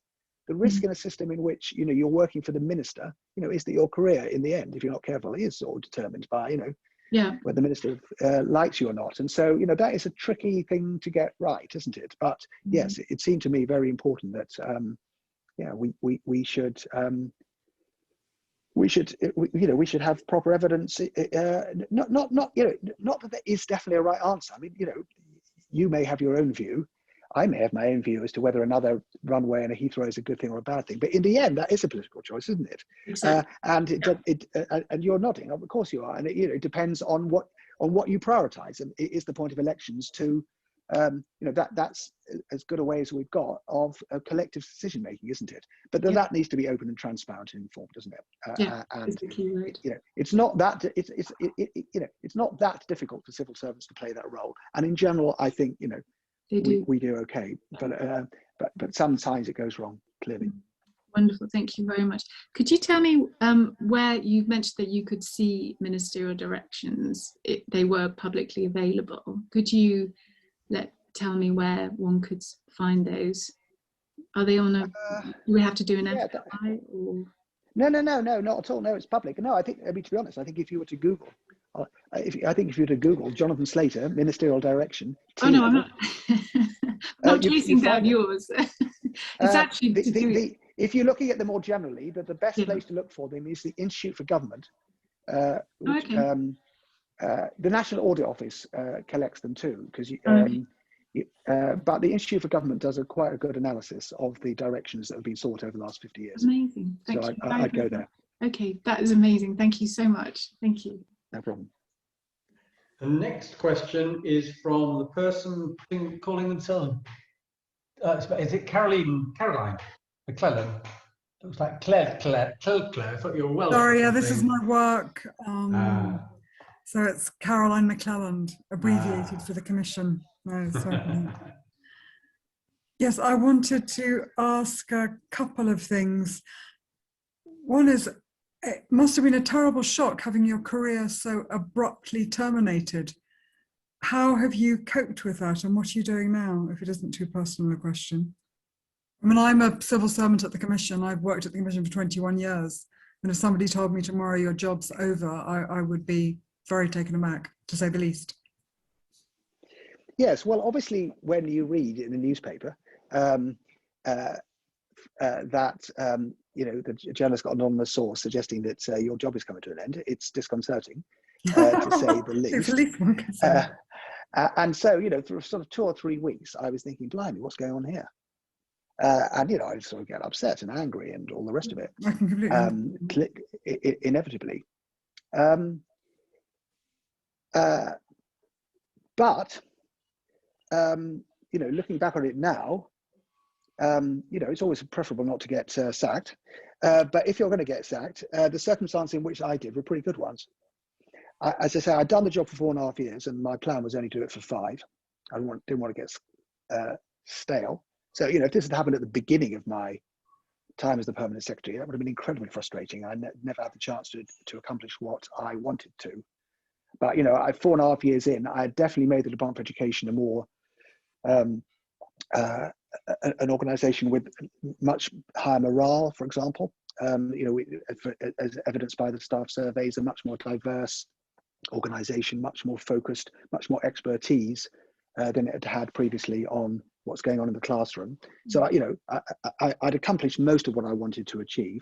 The risk in a system in which, you're working for the minister, is that your career in the end, if you're not careful, is sort of determined by, whether the minister likes you or not. And so, that is a tricky thing to get right, isn't it? But yes, it seemed to me very important that, we should have proper evidence. Not that there is definitely a right answer. I mean, you may have your own view. I may have my own view as to whether another runway in a Heathrow is a good thing or a bad thing. But in the end, that is a political choice, isn't it? Exactly. And you're nodding. Of course you are. And it depends on what you prioritise. And it is the point of elections to, that's as good a way as we've got of collective decision making, isn't it? But then that needs to be open and transparent and informed, doesn't it? And the key word. It's not that it's not that difficult for civil servants to play that role. And in general, I think we do okay, but sometimes it goes wrong, clearly. Wonderful, thank you very much. Could you tell me where you mentioned that you could see ministerial directions, they were publicly available? Could you tell me where one could find those? Are they on a? Do we have to do an FYI or? No, not at all. No, it's public. No, to be honest, I think if you were to Google. If you were to Google Jonathan Slater, ministerial direction. Oh no, I'm not. Not chasing down yours. It's actually if you're looking at them more generally, the best place to look for them is the Institute for Government. Which, the National Audit Office collects them too, because but the Institute for Government does quite a good analysis of the directions that have been sought over the last 50 years. Amazing. Thank you. I'd go there. Okay, that is amazing. Thank you so much. Thank you. No problem. The next question is from the person calling themselves. Is it Caroline McClellan? It was like Claire. I thought you were well. Sorry, this is my work. So it's Caroline McClelland, abbreviated for the Commission. No, certainly. Yes, I wanted to ask a couple of things. One is, it must have been a terrible shock having your career so abruptly terminated. How have you coped with that, and what are you doing now, if it isn't too personal a question? I mean, I'm a civil servant at the Commission. I've worked at the Commission for 21 years. And if somebody told me tomorrow your job's over, I would be very taken aback, to say the least. Yes, well, obviously, when you read in the newspaper that the journalist got an anonymous source suggesting that your job is coming to an end, it's disconcerting, to say the least. It's the least one can say. And so, for sort of 2 or 3 weeks, I was thinking, blimey, what's going on here? And I sort of get upset and angry and all the rest of it. I can completely inevitably. But looking back on it now, it's always preferable not to get sacked. But if you're going to get sacked, the circumstances in which I did were pretty good ones. As I say, I'd done the job for 4.5 years, and my plan was only to do it for 5. I didn't want to get stale. So, if this had happened at the beginning of my time as the permanent secretary, that would have been incredibly frustrating. I never had the chance to accomplish what I wanted to. But, 4.5 years in, I had definitely made the Department for Education a more an organisation with much higher morale, for example. As evidenced by the staff surveys, a much more diverse organisation, much more focused, much more expertise than it had previously on what's going on in the classroom. So, I'd accomplished most of what I wanted to achieve.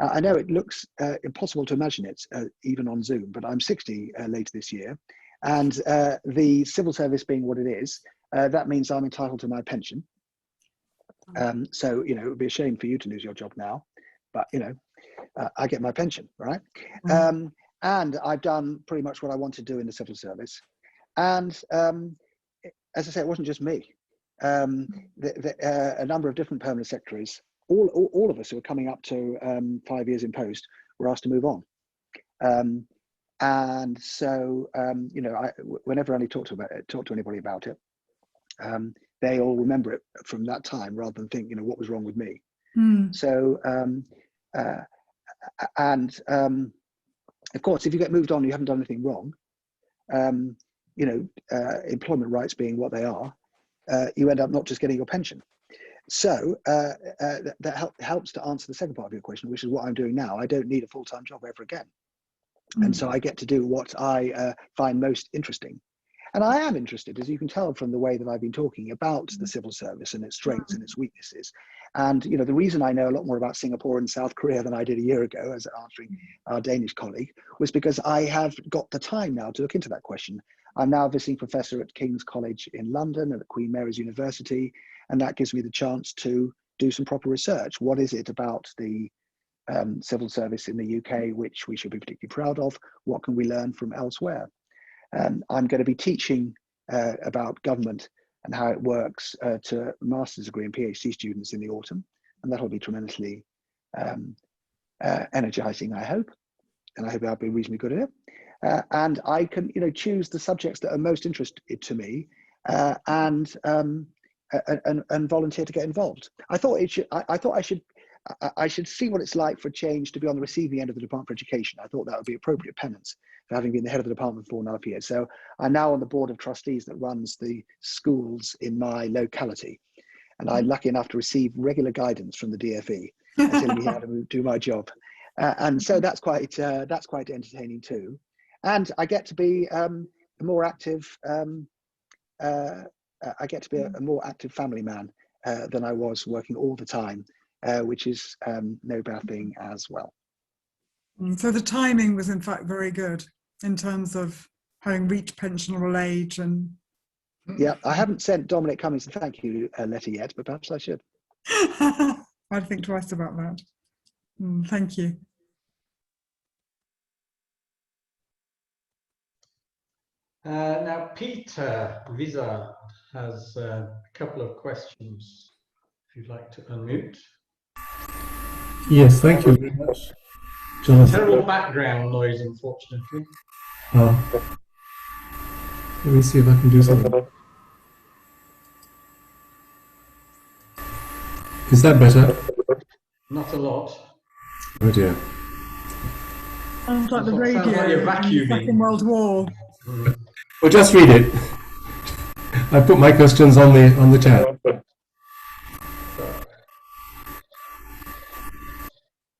I know it looks impossible to imagine it, even on Zoom, but I'm 60 later this year. And the civil service being what it is, that means I'm entitled to my pension. So, it would be a shame for you to lose your job now, but, I get my pension, right? And I've done pretty much what I want to do in the civil service. And as I say, it wasn't just me. A number of different permanent secretaries, all of us who are coming up to 5 years in post, were asked to move on. And so, whenever I talk to anybody about it, they all remember it from that time rather than think, what was wrong with me. So, of course, if you get moved on, you haven't done anything wrong. Employment rights being what they are, you end up not just getting your pension. So that helps to answer the second part of your question, which is what I'm doing now. I don't need a full-time job ever again. And so I get to do what I find most interesting. And I am interested, as you can tell from the way that I've been talking about the civil service and its strengths and its weaknesses. And, the reason I know a lot more about Singapore and South Korea than I did a year ago, as answering our Danish colleague, was because I have got the time now to look into that question. I'm now visiting professor at King's College in London and at Queen Mary's University, and that gives me the chance to do some proper research. What is it about the civil service in the UK which we should be particularly proud of? What can we learn from elsewhere? I'm going to be teaching about government and how it works to master's degree and PhD students in the autumn, and that'll be tremendously energizing, I hope, and I hope I'll be reasonably good at it. And I can, choose the subjects that are most interesting to me, and volunteer to get involved. I thought I should see what it's like for a change to be on the receiving end of the Department for Education. I thought that would be appropriate penance for having been the head of the department for 4.5 years. So I'm now on the board of trustees that runs the schools in my locality. And I'm lucky enough to receive regular guidance from the DFE telling me how to do my job. And so that's quite entertaining too. And I get to be a more active, a more active family man than I was working all the time. Which is no bad thing as well. So the timing was in fact very good in terms of having reached pensionable age. And yeah, I haven't sent Dominic Cummings a thank you letter yet, but perhaps I should. I'd think twice about that. Thank you. Now Peter Vizard has a couple of questions, if you'd like to unmute. Yes, thank you very much, Jonathan. Terrible background noise, unfortunately. Let me see if I can do something. Is that better? Not a lot. Oh dear. Sounds like the Sounds like radio you're in the vacuuming. Second World War. Well, just read it. I put my questions on the chat.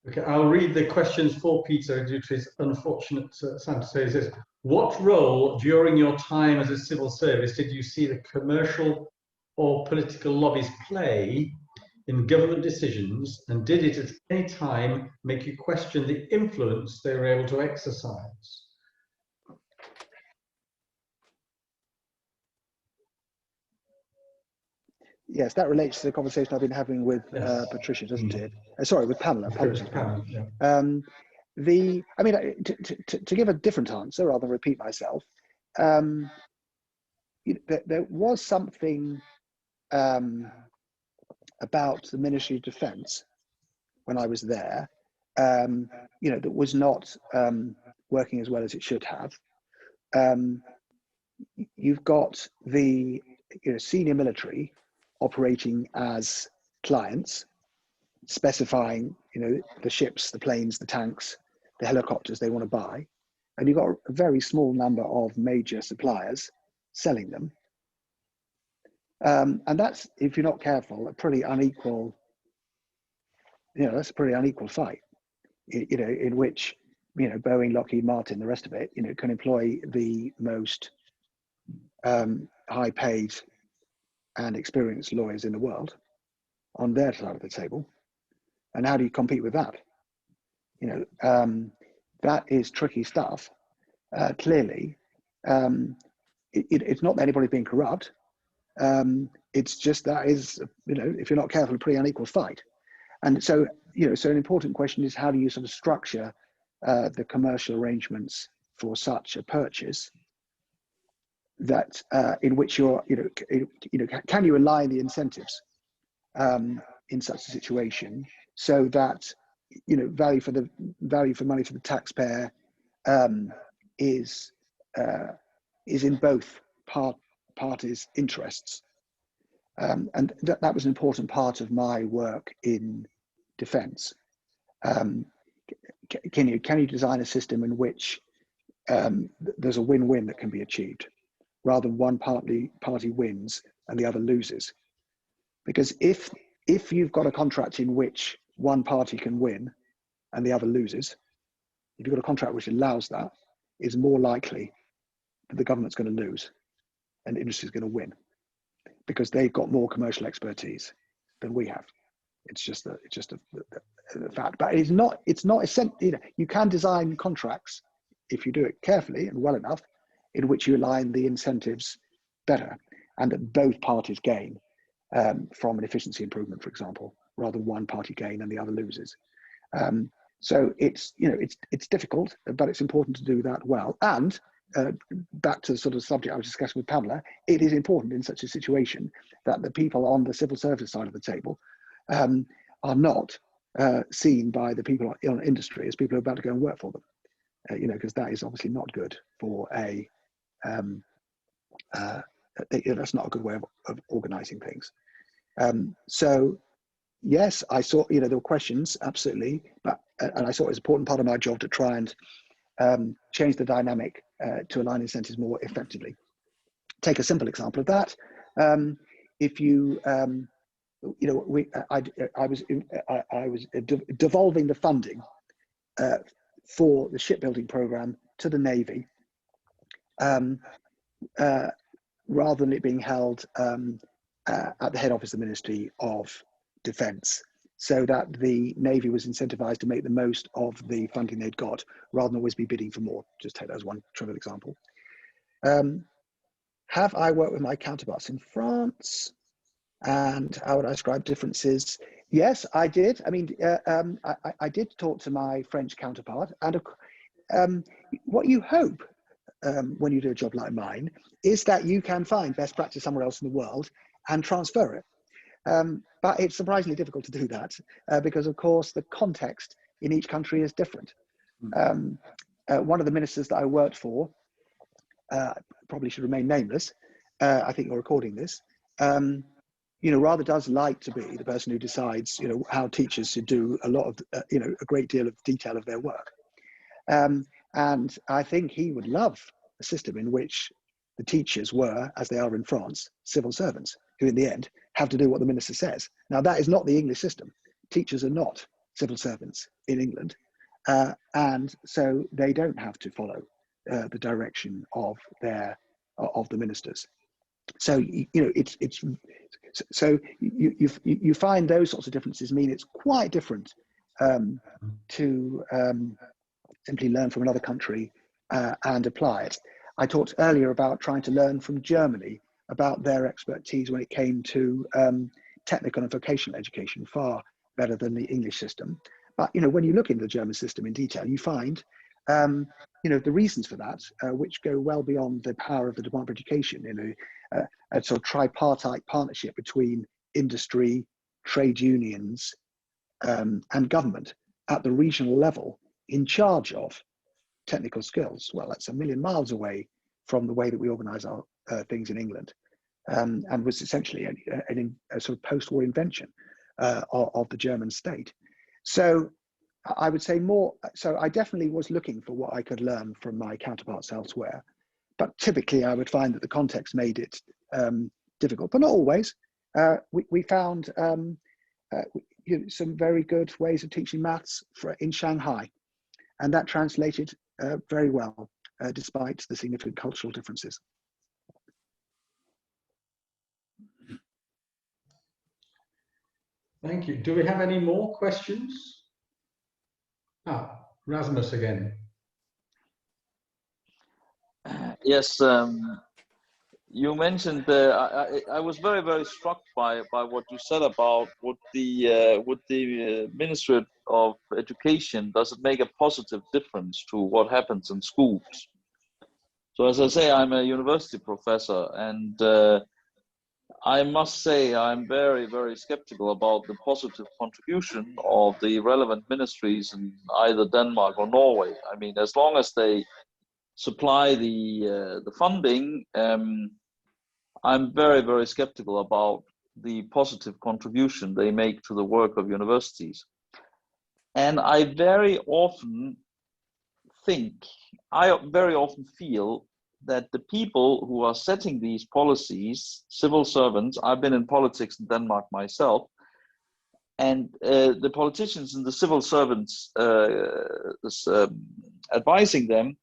Okay, I'll read the questions for Peter due to his unfortunate sound. So he says, what role during your time as a civil service did you see the commercial or political lobbies play in government decisions, and did it at any time make you question the influence they were able to exercise? Yes, that relates to the conversation I've been having with Yes. Patricia, doesn't it? Sorry, with Pamela. Apologies, Pamela. Yeah. I mean, to give a different answer rather than repeat myself, there was something about the Ministry of Defence when I was there, that was not working as well as it should have. You've got the senior military operating as clients, specifying the ships, the planes, the tanks, the helicopters they want to buy, and you've got a very small number of major suppliers selling them, and that's, if you're not careful, a pretty unequal. That's a pretty unequal fight. In which Boeing, Lockheed Martin, the rest of it, can employ the most high-paid and experienced lawyers in the world on their side of the table, and how do you compete with that? That is tricky stuff. Clearly, it's not that anybody's being corrupt. It's just that is, if you're not careful, a pretty unequal fight. And so, so an important question is, how do you sort of structure the commercial arrangements for such a purchase that in which you're, can you align the incentives in such a situation so that value for money for the taxpayer is in both parties' interests. And that was an important part of my work in defence. Can you design a system in which there's a win-win that can be achieved, rather than one party wins and the other loses? Because if you've got a contract in which one party can win and the other loses, if you've got a contract which allows that, it's more likely that the government's going to lose and the industry is going to win, because they've got more commercial expertise than we have. It's just a fact. But it's not essential. You can design contracts, if you do it carefully and well enough, in which you align the incentives better, and that both parties gain from an efficiency improvement, for example, rather than one party gain and the other loses. So it's difficult, but it's important to do that well. And back to the sort of subject I was discussing with Pamela, it is important in such a situation that the people on the civil service side of the table are not seen by the people in industry as people who are about to go and work for them, because that is obviously not good for that's not a good way of organizing things. So yes, I saw, there were questions, absolutely, and I saw it was an important part of my job to try and change the dynamic to align incentives more effectively. Take a simple example of that. If you, I was devolving the funding for the shipbuilding program to the Navy, rather than it being held at the head office of the Ministry of Defence, so that the Navy was incentivized to make the most of the funding they'd got, rather than always be bidding for more. Just take that as one trivial example. Have I worked with my counterparts in France? And how would I describe differences? Yes, I did. I mean, I did talk to my French counterpart, and what you hope when you do a job like mine is that you can find best practice somewhere else in the world and transfer it. But it's surprisingly difficult to do that because, of course, the context in each country is different. One of the ministers that I worked for probably should remain nameless, I think you're recording this, rather does like to be the person who decides, how teachers should do a lot of, a great deal of detail of their work. And I think he would love a system in which the teachers were, as they are in France, civil servants, who in the end have to do what the minister says. Now, that is not the English system. Teachers are not civil servants in England. And so they don't have to follow the direction of the ministers. So you find those sorts of differences mean it's quite different to simply learn from another country and apply it. I talked earlier about trying to learn from Germany about their expertise when it came to technical and vocational education, far better than the English system. But when you look into the German system in detail, you find the reasons for that, which go well beyond the power of the Department of Education. A sort of tripartite partnership between industry, trade unions, and government at the regional level in charge of technical skills. Well, that's a million miles away from the way that we organise our things in England, and was essentially a sort of post-war invention of the German state. So I would say more. So I definitely was looking for what I could learn from my counterparts elsewhere, but typically I would find that the context made it difficult, but not always. We found some very good ways of teaching maths in Shanghai, and that translated very well, despite the significant cultural differences. Thank you. Do we have any more questions? Rasmus again. Yes, you mentioned. I was very, very struck by what you said about would the Ministry of Education, does it make a positive difference to what happens in schools? So as I say, I'm a university professor, and I must say I'm very, very skeptical about the positive contribution of the relevant ministries in either Denmark or Norway. I mean, as long as they supply the funding, I'm very, very skeptical about the positive contribution they make to the work of universities. And I very often feel that the people who are setting these policies, civil servants, I've been in politics in Denmark myself, and the politicians and the civil servants advising them,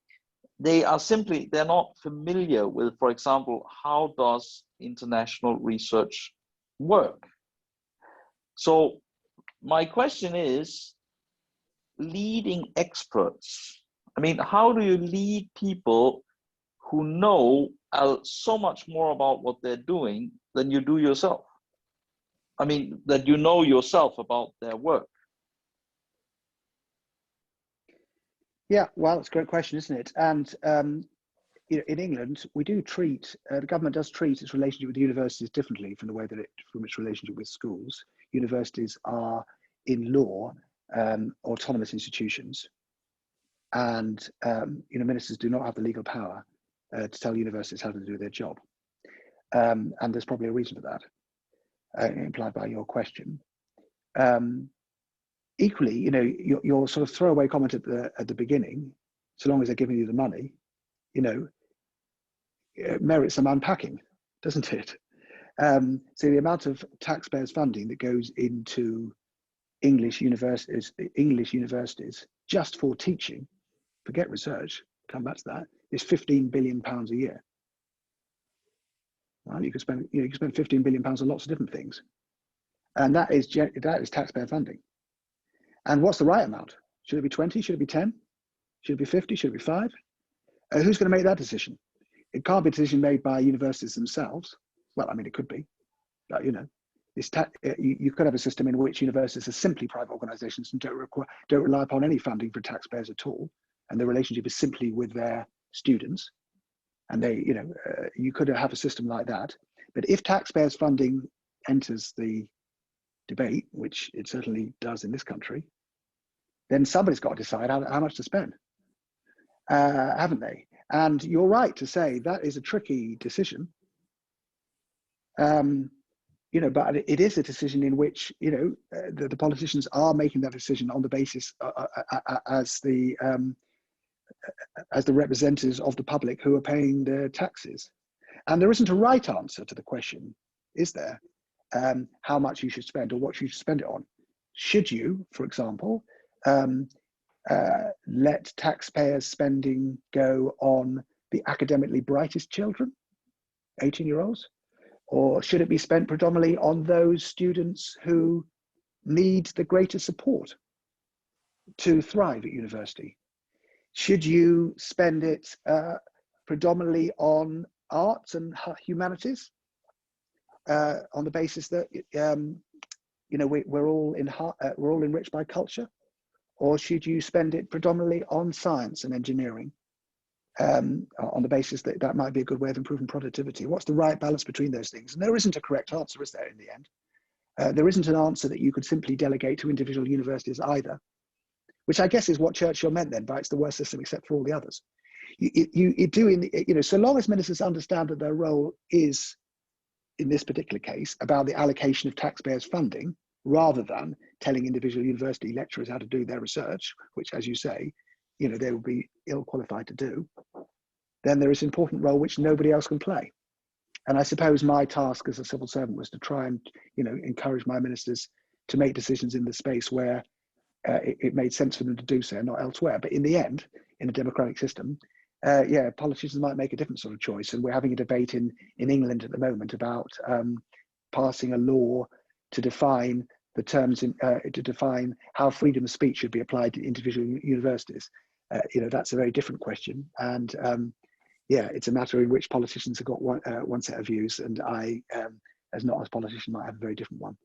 they're not familiar with, for example, how does international research work? So my question is, leading experts, I mean, how do you lead people who know so much more about what they're doing than you do yourself? I mean, that you know yourself about their work. Yeah, well, it's a great question, isn't it? And in England, we do treat, the government does treat its relationship with universities differently from the way that from its relationship with schools. Universities are, in law, autonomous institutions, and ministers do not have the legal power to tell universities how to do their job. And there's probably a reason for that, implied by your question. Equally, your sort of throwaway comment at the beginning, so long as they're giving you the money, it merits some unpacking, doesn't it? So the amount of taxpayers' funding that goes into English universities just for teaching, forget research, come back to that, is £15 billion a year. Well, you can spend £15 billion on lots of different things, and that is taxpayer funding. And what's the right amount? Should it be 20? Should it be 10? Should it be 50? Should it be 5? Who's going to make that decision? It can't be a decision made by universities themselves. Well, I mean, it could be, but you could have a system in which universities are simply private organisations and don't rely upon any funding for taxpayers at all, and the relationship is simply with their students. And you could have a system like that. But if taxpayers' funding enters the debate, which it certainly does in this country, then somebody's got to decide how much to spend, haven't they? And you're right to say that is a tricky decision. You know, but it is a decision in which, you know, the politicians are making that decision on the basis as the representatives of the public who are paying the taxes. And there isn't a right answer to the question, is there? How much you should spend or what you should spend it on. Should you, for example, let taxpayers' spending go on the academically brightest children, 18-year-olds? Or should it be spent predominantly on those students who need the greatest support to thrive at university? Should you spend it predominantly on arts and humanities on the basis that you know we're all enriched by culture? Or should you spend it predominantly on science and engineering on the basis that that might be a good way of improving productivity? What's the right balance between those things? And there isn't a correct answer, is there, in the end? There isn't an answer that you could simply delegate to individual universities either, which I guess is what Churchill meant then by it's the worst system except for all the others. You do, you know, so long as ministers understand that their role is, in this particular case, about the allocation of taxpayers' funding, rather than telling individual university lecturers how to do their research, which, as you say, you know, they will be ill qualified to do, then there is an important role which nobody else can play. And I suppose my task as a civil servant was to try and, you know, encourage my ministers to make decisions in the space where it made sense for them to do so, not elsewhere. But in the end, in a democratic system, yeah, politicians might make a different sort of choice. And we're having a debate in England at the moment about passing a law to define the terms, to define how freedom of speech should be applied to individual universities. You know, that's a very different question. And yeah, it's a matter in which politicians have got one set of views, and I, as not as a politician, might have a very different one.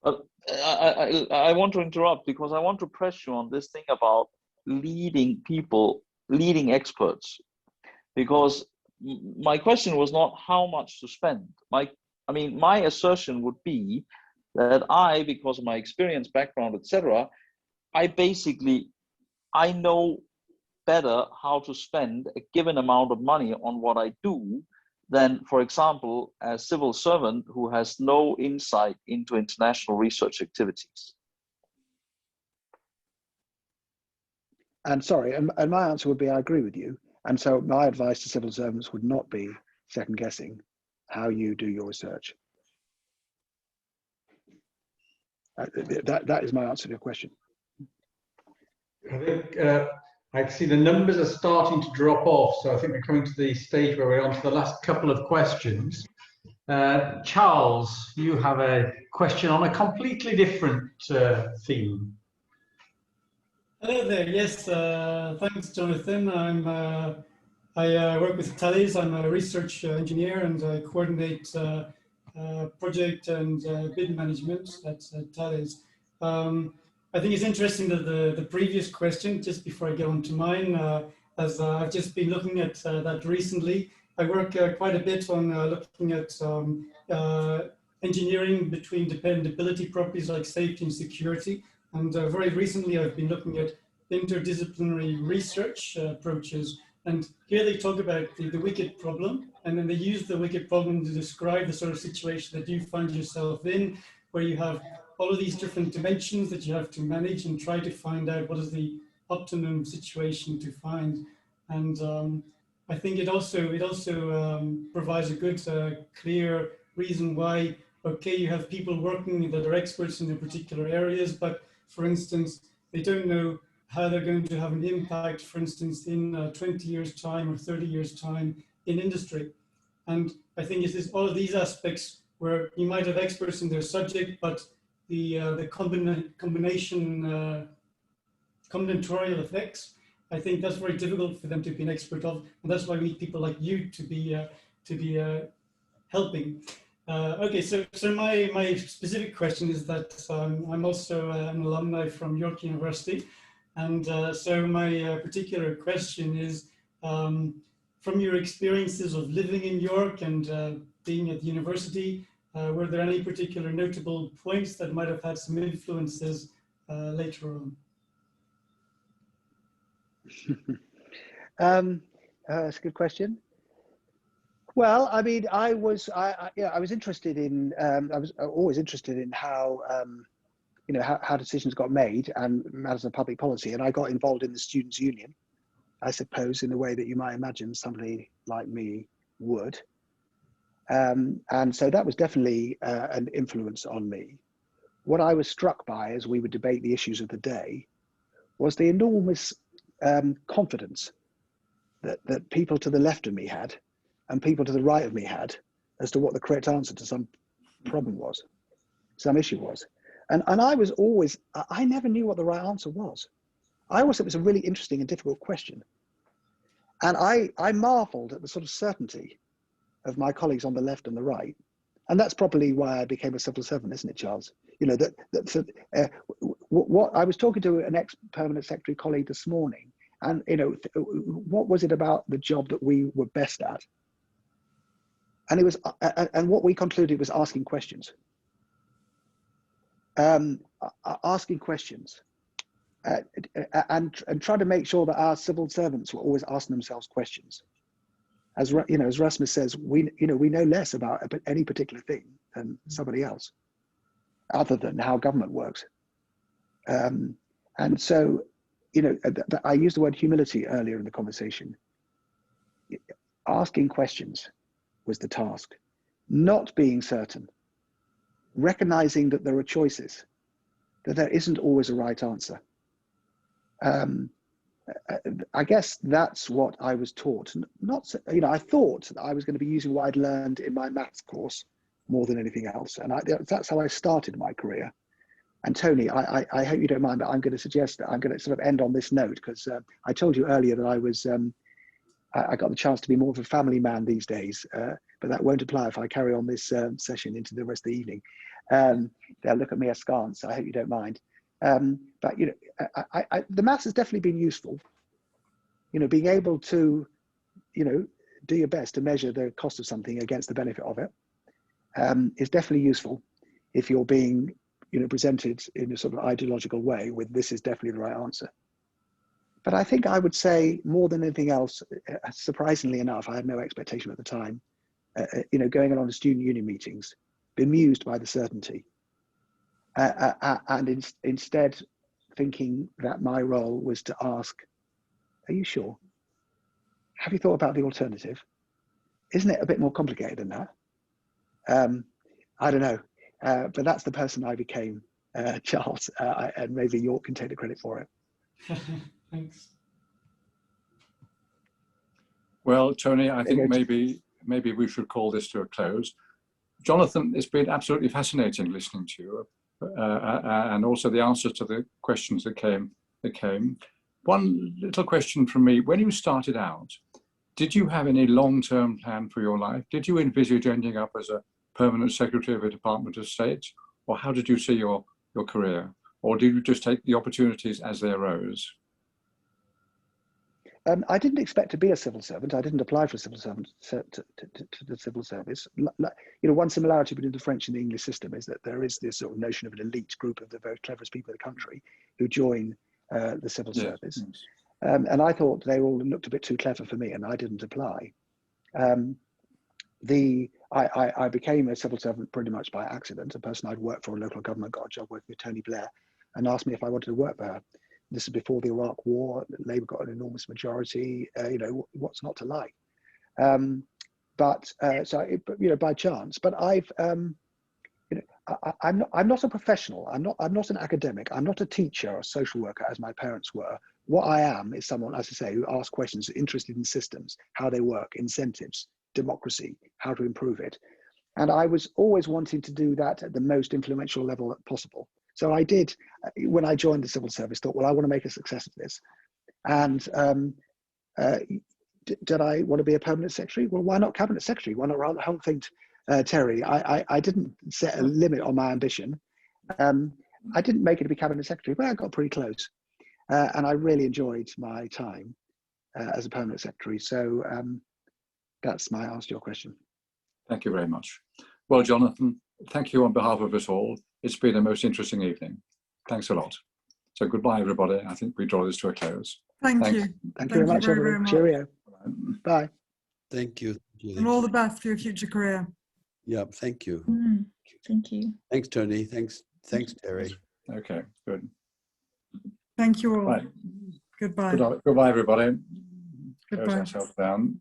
I want to interrupt because I want to press you on this thing about leading people, leading experts, because my question was not how much to spend. I mean, my assertion would be that I, because of my experience, background, etc., I know better how to spend a given amount of money on what I do than, for example, a civil servant who has no insight into international research activities. And sorry, and my answer would be I agree with you. And so my advice to civil servants would not be second guessing how you do your research. That is my answer to your question. I think I see the numbers are starting to drop off, so I think we're coming to the stage where we're on to the last couple of questions. Charles, you have a question on a completely different theme. Hello there. Yes, thanks, Jonathan. I work with Thales. I'm a research engineer, and I coordinate project and bid management at Thales. I think it's interesting that the previous question, just before I get on to mine, as I've just been looking at that recently. I work quite a bit on looking at engineering between dependability properties like safety and security. And very recently, I've been looking at interdisciplinary research approaches. And here they talk about the wicked problem, and then they use the wicked problem to describe the sort of situation that you find yourself in, where you have all of these different dimensions that you have to manage and try to find out what is the optimum situation to find. And I think it also provides a good, clear reason why, okay, you have people working that are experts in their particular areas, but for instance, they don't know how they're going to have an impact, for instance, in 20 years' time or 30 years' time in industry. And I think it is all of these aspects where you might have experts in their subject, but the combinatorial effects, I think that's very difficult for them to be an expert of, and that's why we need people like you to be helping. Okay, so my specific question is that I'm also an alumni from York University, and so my particular question is, from your experiences of living in York and being at the university, were there any particular notable points that might have had some influences later on? That's a good question. Well, I mean, I was interested in, I was always interested in how, you know, how decisions got made and matters of public policy. And I got involved in the Students' Union, I suppose, in the way that you might imagine somebody like me would. And so that was definitely an influence on me. What I was struck by as we would debate the issues of the day was the enormous confidence that people to the left of me had and people to the right of me had as to what the correct answer to some problem was, some issue was. And I was always, I never knew what the right answer was. I always thought it was a really interesting and difficult question. And I marveled at the sort of certainty of my colleagues on the left and the right. And that's probably why I became a civil servant, isn't it, Charles? You know, what I was talking to an ex-permanent secretary colleague this morning, and, you know, what was it about the job that we were best at? And it was, and what we concluded was asking questions. Asking questions. And trying to make sure that our civil servants were always asking themselves questions. As you know, as Rasmus says, we know less about any particular thing than somebody else, other than how government works. And so, you know, I used the word humility earlier in the conversation. Asking questions was the task, not being certain, recognizing that there are choices, that there isn't always a right answer. I guess that's what I was taught. Not, you know, I thought that I was going to be using what I'd learned in my maths course more than anything else, and that's how I started my career. And Tony, I hope you don't mind, but I'm going to suggest that I'm going to sort of end on this note, because I told you earlier that I was, I got the chance to be more of a family man these days, but that won't apply if I carry on this session into the rest of the evening. They'll look at me askance, I hope you don't mind. But, you know, the maths has definitely been useful. You know, being able to, you know, do your best to measure the cost of something against the benefit of it is definitely useful if you're being, you know, presented in a sort of ideological way with this is definitely the right answer. But I think I would say more than anything else, surprisingly enough, I had no expectation at the time, you know, going along to student union meetings, bemused by the certainty. And instead thinking that my role was to ask, are you sure? Have you thought about the alternative? Isn't it a bit more complicated than that? I don't know, but that's the person I became, Charles, and maybe York can take the credit for it. Thanks. Well, Tony, I think maybe we should call this to a close. Jonathan, it's been absolutely fascinating listening to you, and also the answers to the questions that came. One little question from me: when you started out, did you have any long-term plan for your life? Did you envisage ending up as a permanent secretary of a Department of State, or how did you see your career, or did you just take the opportunities as they arose? I didn't expect to be a civil servant. I didn't apply for a civil servant to the civil service. You know, one similarity between the French and the English system is that there is this sort of notion of an elite group of the very cleverest people in the country who join the civil service. Yes. And I thought they all looked a bit too clever for me, and I didn't apply. I became a civil servant pretty much by accident. A person I'd worked for in local government got a job working with Tony Blair and asked me if I wanted to work for her. This is before the Iraq War. Labour got an enormous majority. You know, what's not to like? So you know, by chance. But I've, you know, I'm not a professional. I'm not an academic. I'm not a teacher or a social worker as my parents were. What I am is someone, as I say, who asks questions, interested in systems, how they work, incentives, democracy, how to improve it. And I was always wanting to do that at the most influential level possible. So I did, when I joined the civil service, thought, well, I want to make a success of this. And did I want to be a permanent secretary? Well, why not cabinet secretary? Why not run the whole thing, Terry? I didn't set a limit on my ambition. I didn't make it to be cabinet secretary, but I got pretty close. And I really enjoyed my time as a permanent secretary. So that's my answer to your question. Thank you very much. Well, Jonathan, thank you on behalf of us all. It's been a most interesting evening. Thanks a lot. So goodbye, everybody. I think we draw this to a close. Thank you. Thank you very much, everyone. Cheerio. Bye. Thank you. And all the best for your future career. Yep. Thank you. Thank you. Thanks, Tony. Thanks, Terry. Okay, good. Thank you all. Right. Goodbye. Goodbye, everybody. Close Goodbye. ourselves down.